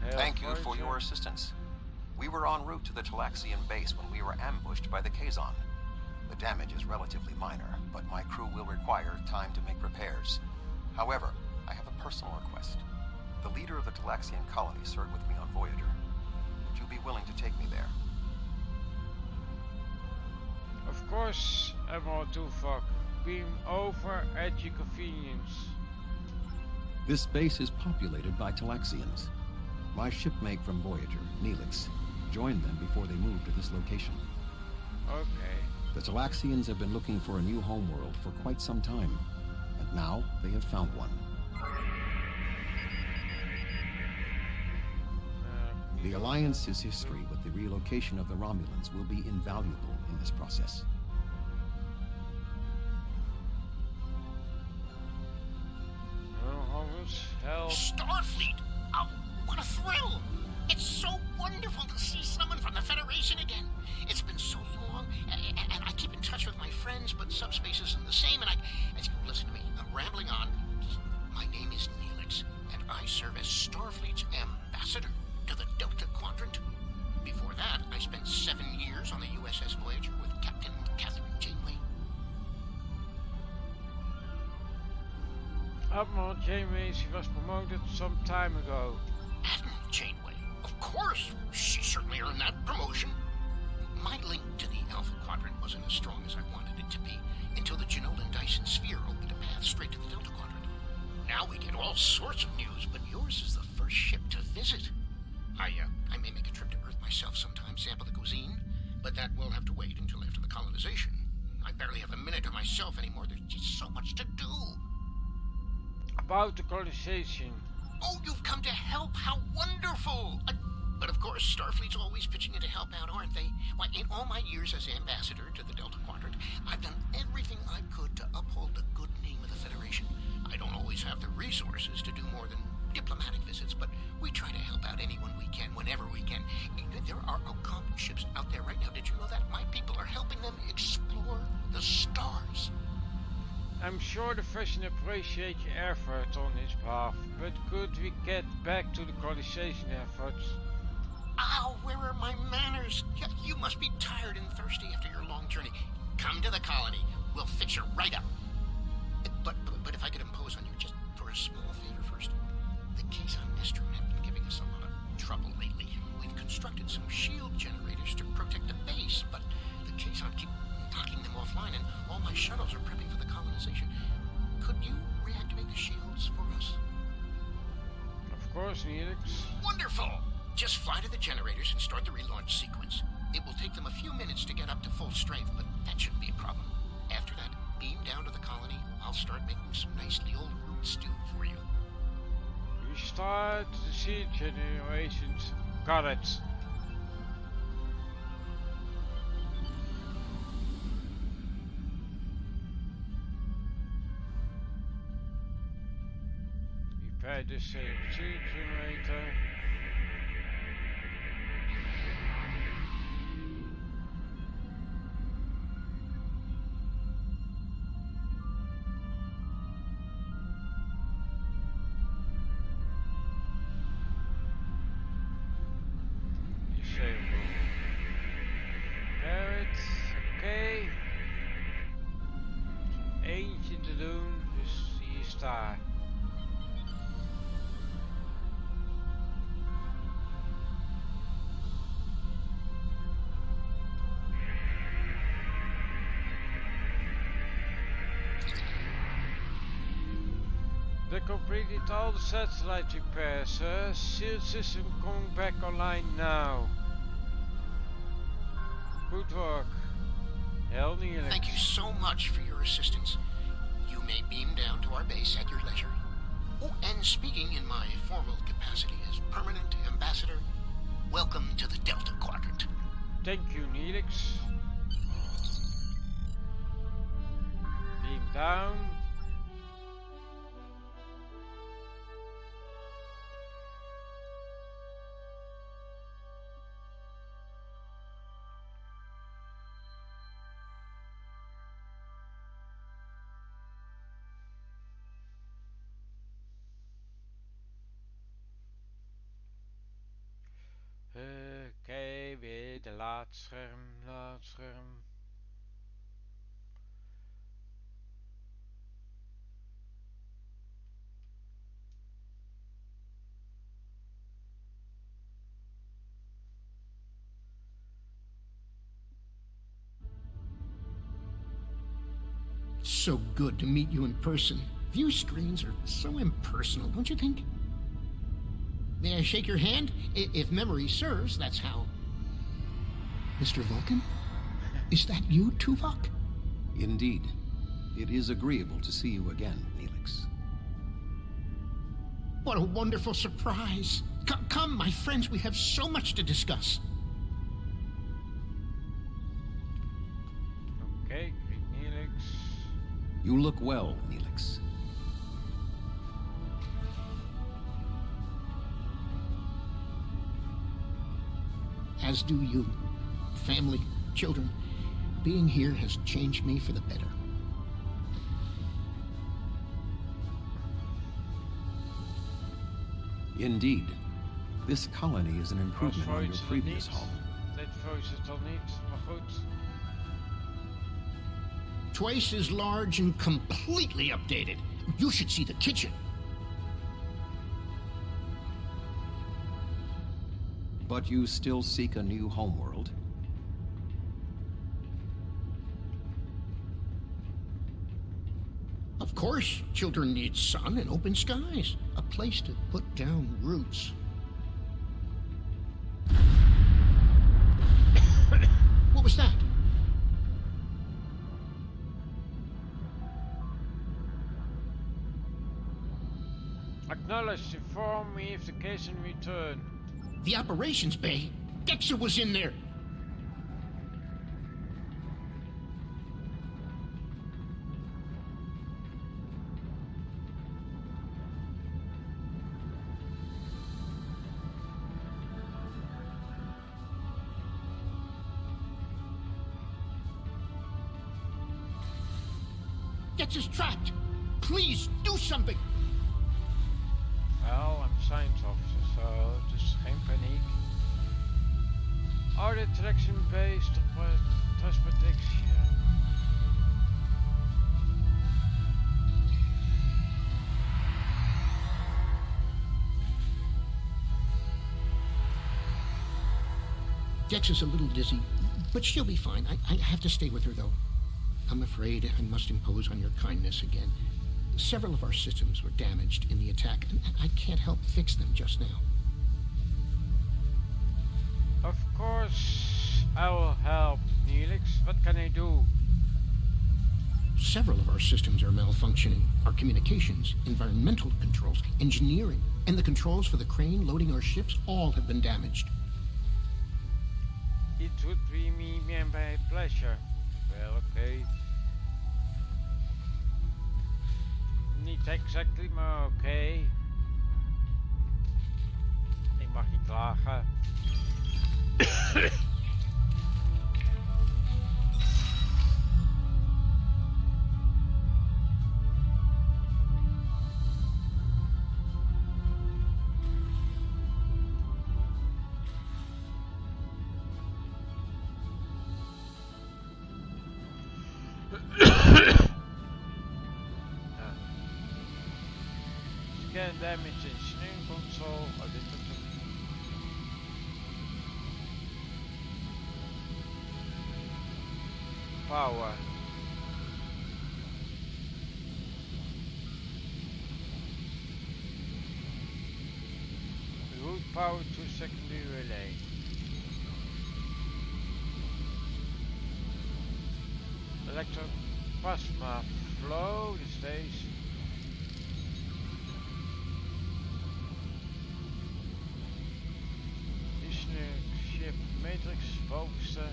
Oh. Thank you for your assistance. We were en route to the Talaxian base when we were ambushed by the Kazon. The damage is relatively minor, but my crew will require time to make repairs. However, I have a personal request. The leader of the Talaxian colony served with me on Voyager. Would you be willing to take me there? Of course, Admiral Tuvok. Beam over at your convenience. This base is populated by Talaxians. My shipmate from Voyager, Neelix, joined them before they moved to this location. Okay. The Talaxians have been looking for a new homeworld for quite some time, and now they have found one. The Alliance's history with the relocation of the Romulans will be invaluable in this process. Starfleet! Oh, what a thrill! It's so wonderful to see someone from the Federation again. It's been so long, and I keep in touch with my friends, but subspace isn't the same, and listen to me, I'm rambling on. My name is Neelix, and I serve as Starfleet's ambassador to the Delta Quadrant. Before that, I spent 7 years on the USS Voyager with Captain Catherine Janeway. Admiral Janeway, she was promoted some time ago. Admiral Janeway? Of course! She certainly earned that promotion. My link to the Alpha Quadrant wasn't as strong as I wanted it to be, until the Janolan Dyson sphere opened a path straight to the Delta Quadrant. Now we get all sorts of news, but yours is the first ship to visit. I may make a trip to Earth myself sometime, sample the cuisine, but that will have to wait until after the colonization. I barely have a minute to myself anymore. There's just so much to do. About the colonization. Oh, you've come to help! How wonderful! But of course, Starfleet's always pitching in to help out, aren't they? Why, in all my years as ambassador to the Delta Quadrant, I've done everything I could to uphold the good name of the Federation. I don't always have the resources to do more than diplomatic visits, but we try to help out anyone we can, whenever we can. There are Occam ships out there right now. Did you know that? My people are helping them explore the stars. I'm sure the Federation appreciate your effort on his behalf, but could we get back to the colonization efforts? Ow, where are my manners? You must be tired and thirsty after your long journey. Come to the colony. We'll fix you right up. But if I could impose on you just for a small favor first. The Kazon Nestron have been giving us a lot of trouble lately. We've constructed some shield generators to protect the base, but the Kazon keep knocking them offline, and all my shuttles are prepping for the colonization. Could you fly to the generators and start the relaunch sequence. It will take them a few minutes to get up to full strength, but that shouldn't be a problem. After that, beam down to the colony. I'll start making some nicely old root stew for you. Restart the seed generations. Got it. Repair the seed generator. They completed all the satellite repairs, sir. Shield system coming back online now. Good work. Hell, Neelix. Thank you so much for your assistance. You may beam down to our base at your leisure. Oh, and speaking in my formal capacity as permanent ambassador, welcome to the Delta Quadrant. Thank you, Neelix. Beam down. Oké, weer de laadscherm. So good to meet you in person. View screens are so impersonal, don't you think? May I shake your hand? If memory serves, that's how. Mr. Vulcan? Is that you, Tuvok? Indeed. It is agreeable to see you again, Neelix. What a wonderful surprise. Come, my friends, we have so much to discuss. Okay, Neelix. You look well, Neelix. As do you. Family, children. Being here has changed me for the better. Indeed. This colony is an improvement on your previous home. Dit voice het al niet, maar goed. Twice as large and completely updated. You should see the kitchen. But you still seek a new homeworld? Of course, children need sun and open skies. A place to put down roots. What was that? Acknowledge, inform me if the case in return. The operations bay. Dexter was in there. Dexter's trapped. Please do something. Well, I'm science officer, so dus geen paniek. Oude traction base, transportation. Dex is a little dizzy, but she'll be fine. I have to stay with her, though. I'm afraid I must impose on your kindness again. Several of our systems were damaged in the attack, and I can't help fix them just now. course, I will help, Neelix. What can I do? Several of our systems are malfunctioning. Our communications, environmental controls, engineering, and the controls for the crane loading our ships all have been damaged. It would be me my pleasure. Well, okay. Niet exactly, maar oké. Ik mag niet klagen. Scan damage engineering console. Oh, dit is het. Power. Route power to secondary relay. Electroplasma flow, this stays. Ship matrix bovenste.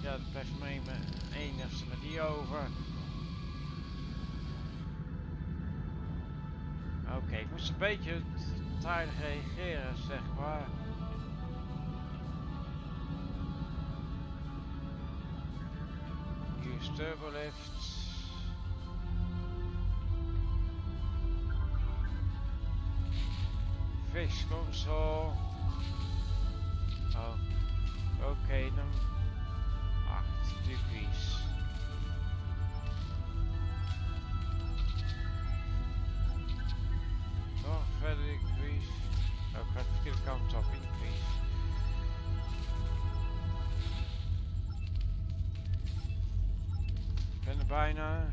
Ja, dat blijft mij mijn enigste met die over. Oké, ik moest een beetje tijdig reageren, zeg maar. Hier is turbolift. Face console. Oh, oké, dan 8 degrees. Nog verder increase. Oh, ik ga de verkeerde kant op, increase. Ik ben er bijna.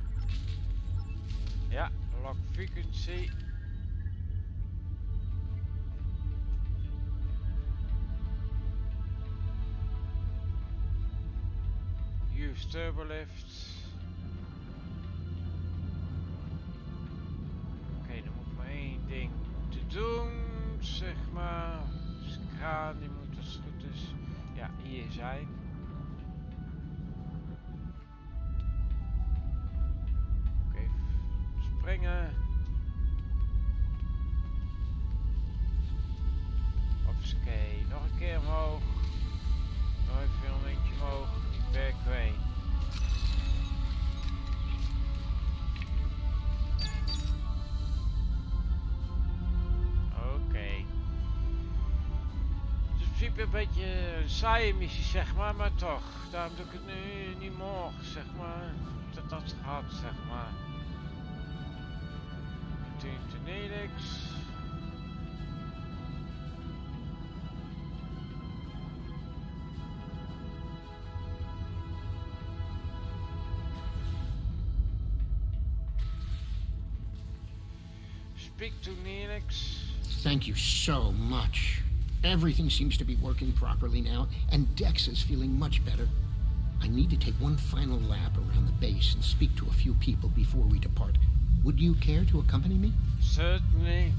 Ja, lock frequency. Use turbolift. Oké, dan moet maar één ding te doen, zeg maar. Dus kraan, die moet als het goed is, ja, hier zijn. Oké, springen. Oké, nog een keer omhoog. Nog even een eentje omhoog. Ik kwijt. Oké. Het is in principe een beetje een saaie missie, zeg maar toch. Daarom doe ik het nu niet morgen, zeg maar. Dat gehad, zeg maar. To Neelix. Speak to Neelix. Thank you so much. Everything seems to be working properly now, and Dex is feeling much better. I need to take one final lap around the base and speak to a few people before we depart. Would you care to accompany me? Certainly.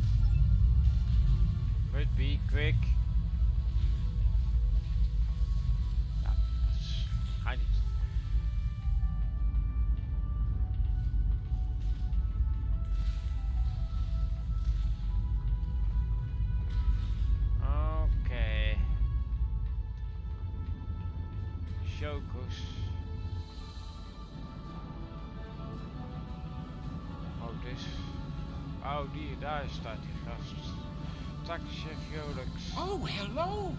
But be quick. Ja, ga niet. Showcase. Oh, this. Oh, daar staat die gast. Taxichef Jolix. Oh, hello!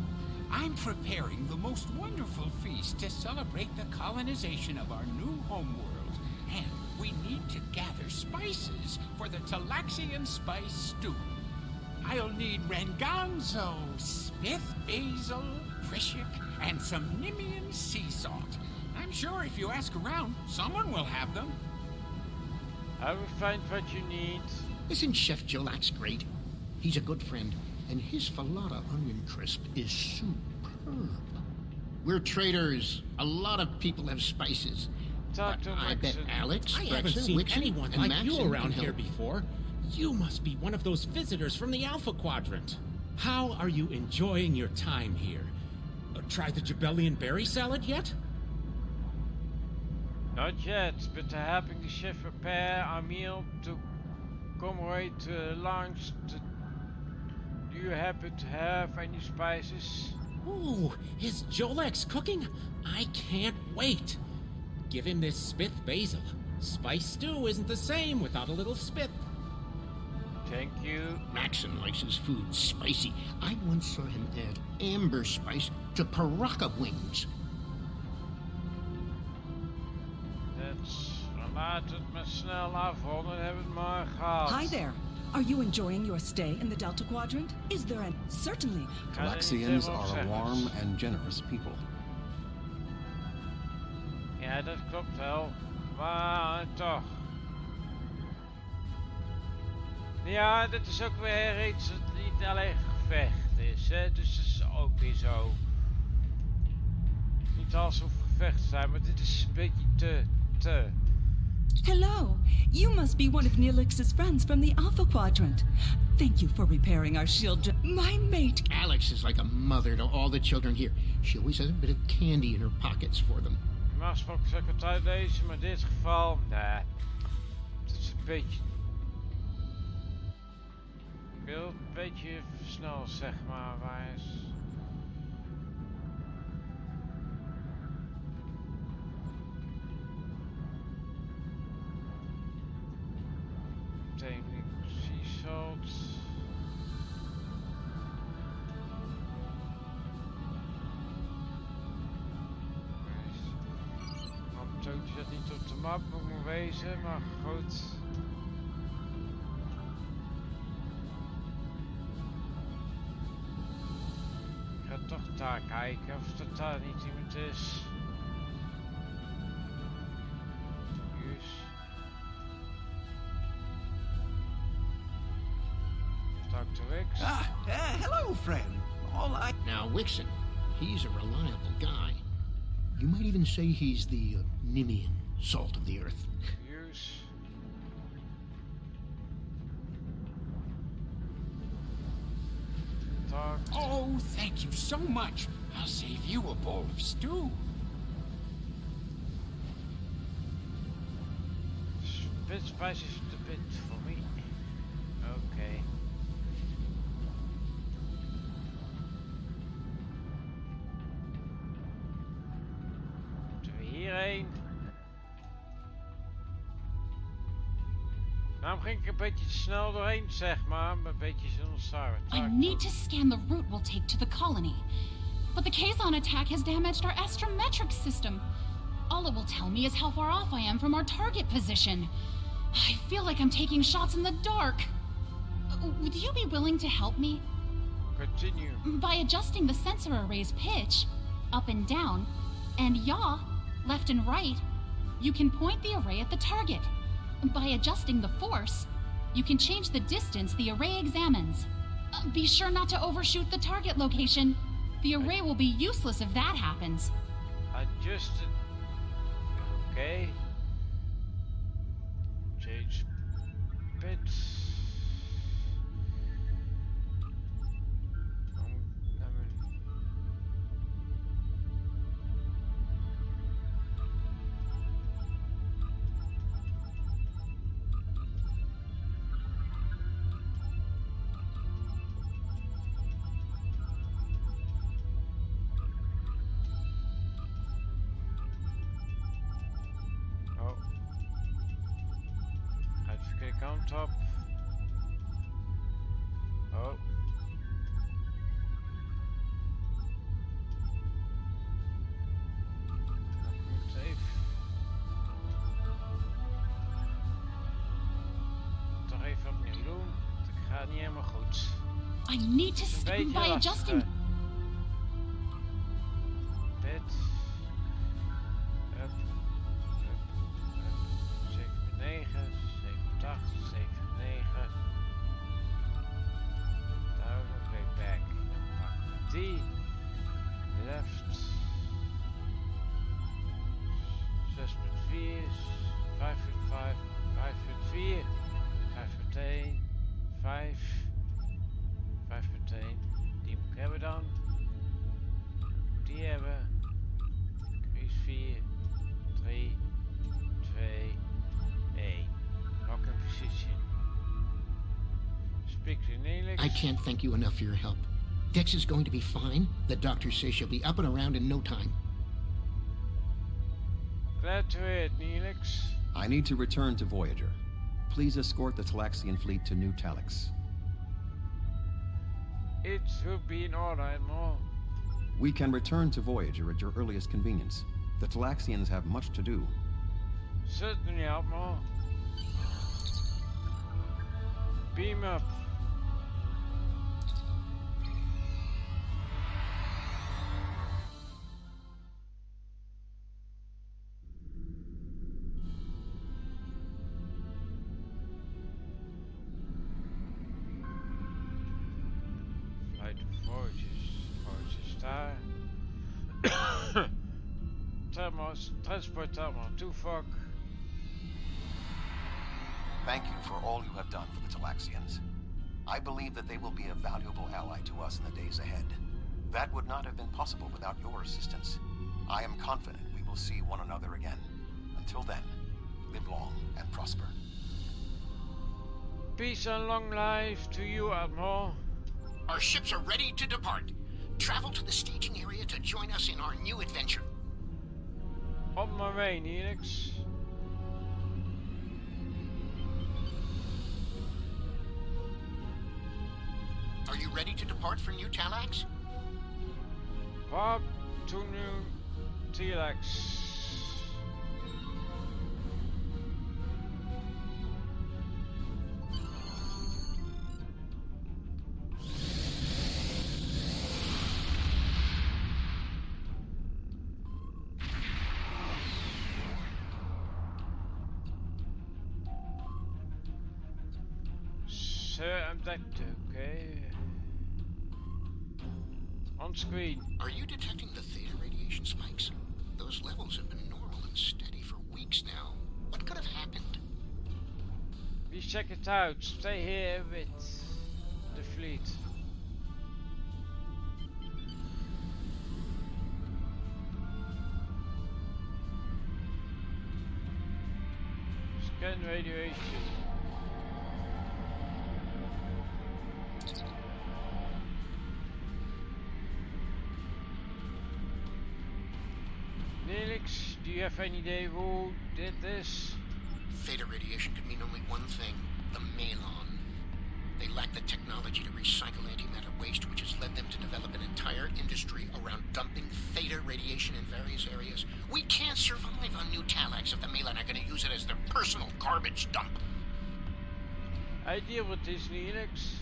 I'm preparing the most wonderful feast to celebrate the colonization of our new homeworld. And we need to gather spices for the Talaxian spice stew. I'll need Renganzo, Smith basil, Prishik, and some Nimian sea salt. I'm sure if you ask around, someone will have them. I will find what you need. Isn't Chef Jolax great? He's a good friend, and his falata onion crisp is superb. We're traders. A lot of people have spices. Talk to I bet Wixon. Alex, I haven't Brexer, seen Wixon, anyone and like Maxon you can around here help. before. You must be one of those visitors from the Alpha Quadrant. How are you enjoying your time here? Tried the Jabellian berry salad yet? Not yet, but helping the chef prepare our meal to commemorate lunch. Do you happen to have any spices? Ooh, is Jolex cooking? I can't wait. Give him this spith basil. Spice stew isn't the same without a little spith. Thank you. Maxon likes his food spicy. I once saw him add amber spice to Paraka wings. Laat het me snel afronden, hebben het maar gehad. Hi there. Are you enjoying your stay in the Delta Quadrant? Is there an... Certainly. Galaxians are a warm and generous people. Ja, dat klopt wel. Maar toch. Ja, dat is ook weer iets dat niet alleen gevecht is, hè. Dus dat is ook weer zo. Niet alles hoeft gevecht te zijn, maar dit is een beetje te. Hello. You must be one of Neelix's friends from the Alpha Quadrant. Thank you for repairing our shield. My mate... Alex is like a mother to all the children here. She always has a bit of candy in her pockets for them. Normaal gesproken zou ik het uitlezen, maar in dit geval... Nee. Het is een beetje... Ik wil een beetje snel, zeg maar, waar is... Sea salt. Dan toont hij dat niet op de map moet wezen, maar goed. Ik ga toch daar kijken of dat daar niet iemand is. Dr. Wix. Hello, friend. Now, Wixon, he's a reliable guy. You might even say he's the Nimian salt of the earth. Use. Talk. Oh, thank you so much. I'll save you a bowl of stew. Bit spicy is a bit for me. Okay. Moeten we hierheen? Daarom ging ik een beetje te snel doorheen, zeg maar. Een beetje zonder start. I need to scan the route we'll take to the colony. But the Kazon attack has damaged our astrometric system. All it will tell me is how far off I am from our target position. I feel like I'm taking shots in the dark. Would you be willing to help me? Continue. By adjusting the sensor array's pitch, up and down, and yaw, left and right, you can point the array at the target. By adjusting the force, you can change the distance the array examines. Be sure not to overshoot the target location. The array will be useless if that happens. Adjusted. Okay. Change bits. On top. Oh. Safe. Toch even opnieuw doen. Het gaat niet helemaal goed. I need to by adjusting. Bit. Up. 7,9. I can't thank you enough for your help. Dex is going to be fine. The doctor says she'll be up and around in no time. Glad to hear it, Neelix. I need to return to Voyager. Please escort the Talaxian fleet to New Talax. It will be in order, Admiral. We can return to Voyager at your earliest convenience. The Talaxians have much to do. Certainly, Admiral. Beam up. Transport terminal, 2 fuck. Thank you for all you have done for the Talaxians. I believe that they will be a valuable ally to us in the days ahead. That would not have been possible without your assistance. I am confident we will see one another again. Until then, live long and prosper. Peace and long life to you, Admiral. Our ships are ready to depart. Travel to the staging area to join us in our new adventure. On my way, Neelix. Are you ready to depart for New Talax? Warp to New Talax. Okay. On screen. Are you detecting the theta radiation spikes? Those levels have been normal and steady for weeks now. What could have happened? We check it out. Stay here with the fleet. Scan radiation. Neelix, do you have any idea who did this? Theta radiation could mean only one thing, the Malon. They lack the technology to recycle antimatter waste, which has led them to develop an entire industry around dumping theta radiation in various areas. We can't survive on New Talax if the Malon are going to use it as their personal garbage dump. I deal with this, Neelix.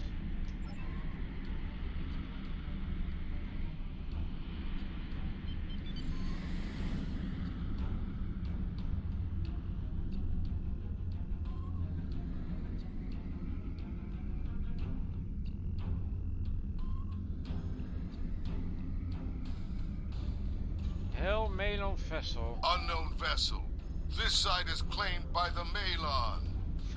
Malon vessel. Unknown vessel. This site is claimed by the Malon.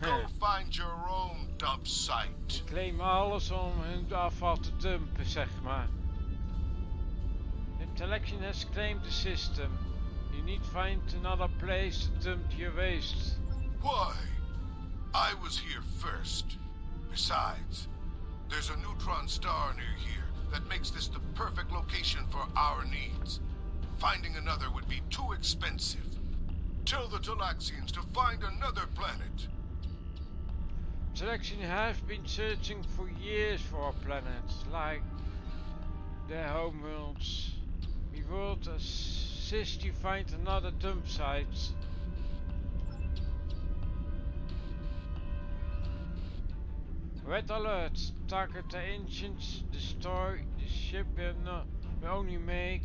Go find your own dump site. Claim alles om hun afval te dumpen, zeg maar. The Talaxian has claimed the system. You need to find another place to dump your waste. Why? I was here first. Besides, there's a neutron star near here that makes this the perfect location for our needs. Finding another would be too expensive. Tell the Talaxians to find another planet. Talaxians have been searching for years for a planet, like their homeworlds. We will assist you find another dump site. Red alert! Target the ancients, destroy the ship will only make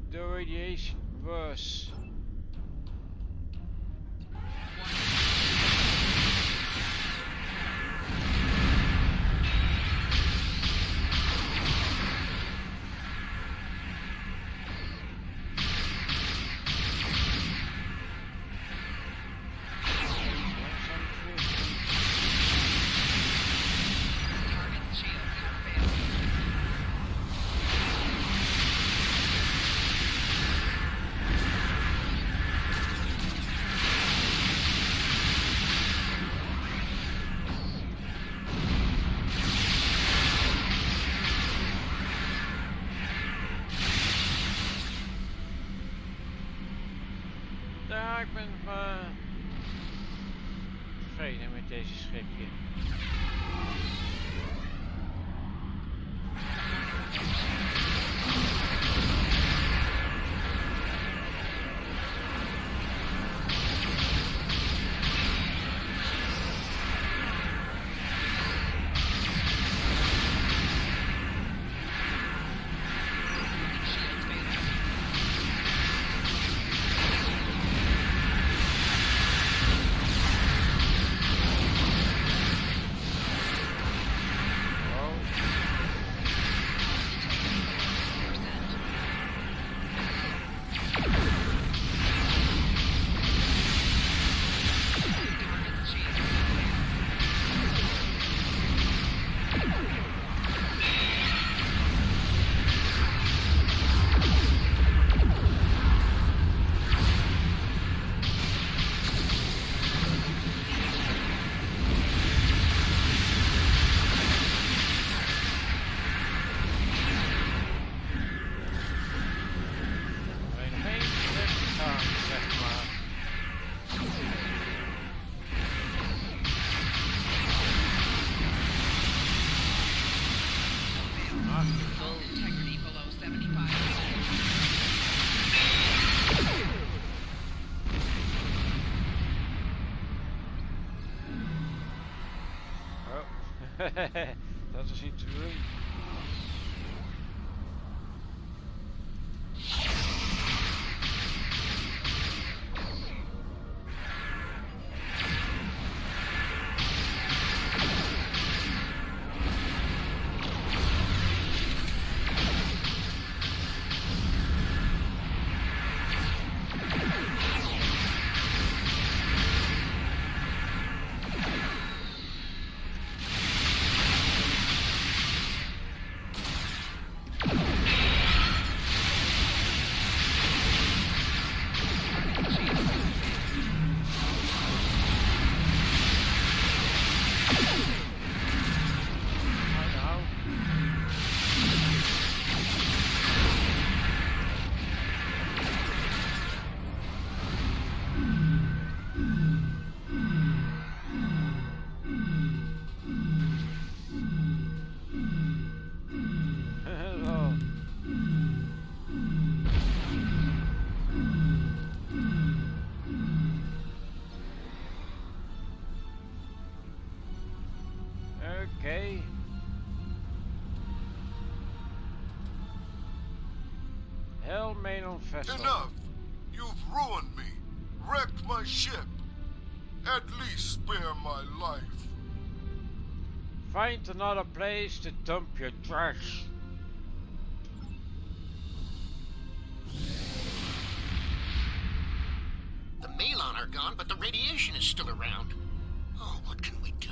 the radiation worse. Ja, ik ben tevreden met deze schipje. Dat is niet te doen. Okay. Hell Manon Festival. Enough! You've ruined me. Wrecked my ship. At least spare my life. Find another place to dump your trash. The Malon are gone, but the radiation is still around. Oh, what can we do?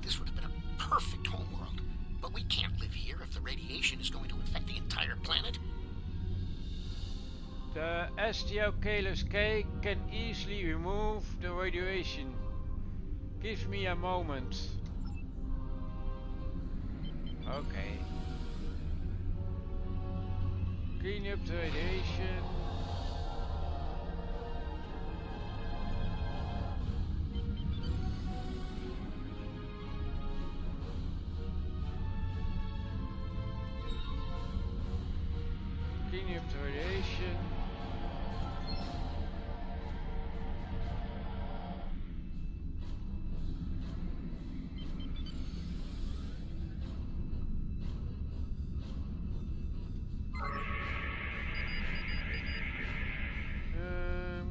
This would have been a perfect homeworld. But we can't live here if the radiation is going to infect the entire planet. The STO K can easily remove the radiation. Give me a moment. Okay. Clean up the radiation. Clean up the radiation.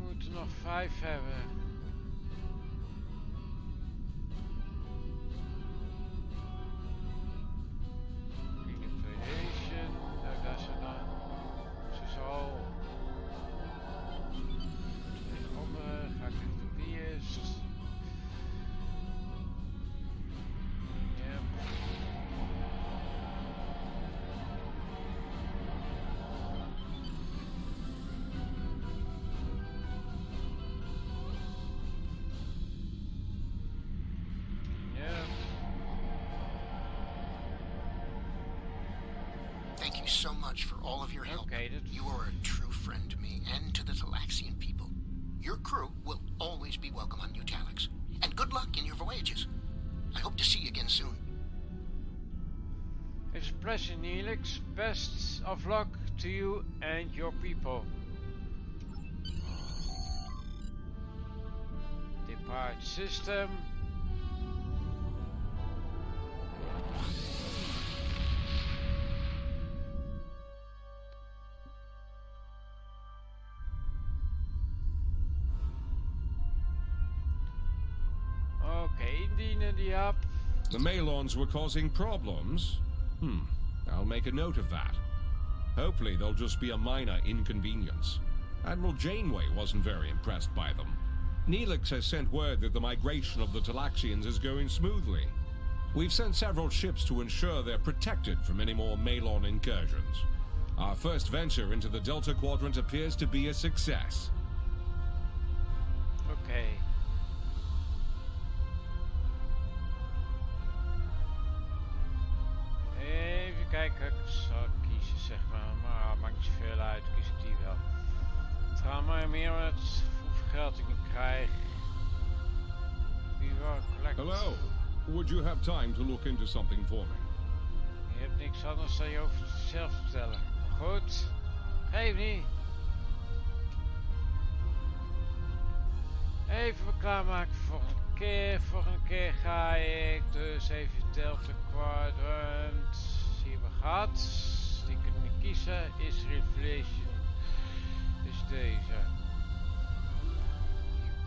Moeten nog 5 hebben. Clean up radiation. Nou, dat is er dan. Ze zal. De andere ga ik even doen eerst. Ja. Thank you so much for all of your help. Okay, You are a true friend to me and to the Talaxian people. Your crew will always be welcome on Nutalax. And good luck in your voyages. I hope to see you again soon. It's a pleasure, Neelix. Best of luck to you and your people. Depart system. Okay, indienen die app. The Malons were causing problems? I'll make a note of that. Hopefully they'll just be a minor inconvenience. Admiral Janeway wasn't very impressed by them. Neelix has sent word that the migration of the Talaxians is going smoothly. We've sent several ships to ensure they're protected from any more Malon incursions. Our first venture into the Delta Quadrant appears to be a success. Okay. Even kijken, ik zal kiezen zeg maar maakt niet zoveel uit, kies ik die wel. Het gaat maar meer met hoeveel geld ik krijg. Hello, would you have time to look into something for me? Je hebt niks anders dan je over jezelf te vertellen. Goed, geef niet. Even me klaarmaken voor een keer. Volgende keer ga ik dus even Delta Quadrant. Die hebben we gehad. Die kunnen we kiezen. Is Revelation. Dus deze.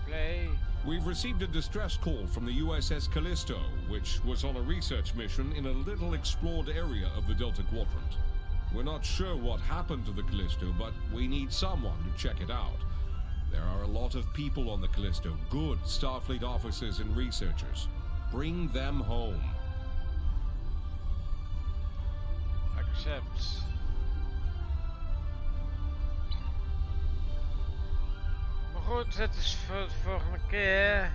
Play. We've received a distress call from the USS Callisto, which was on a research mission in a little explored area of the Delta Quadrant. We're not sure what happened to the Callisto, but we need someone to check it out. There are a lot of people on the Callisto, good Starfleet officers and researchers. Bring them home. Accept. Maar goed, het is voor de volgende keer.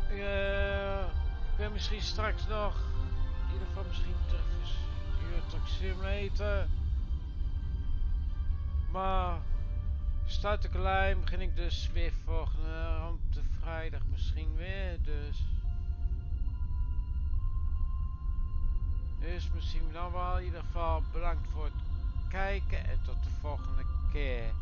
Ik ben misschien straks nog, in ieder geval misschien terug Euro Simulator. Maar start ik lijn, begin ik dus weer volgende rond de vrijdag misschien weer, dus misschien dan wel in ieder geval bedankt voor het kijken en tot de volgende keer.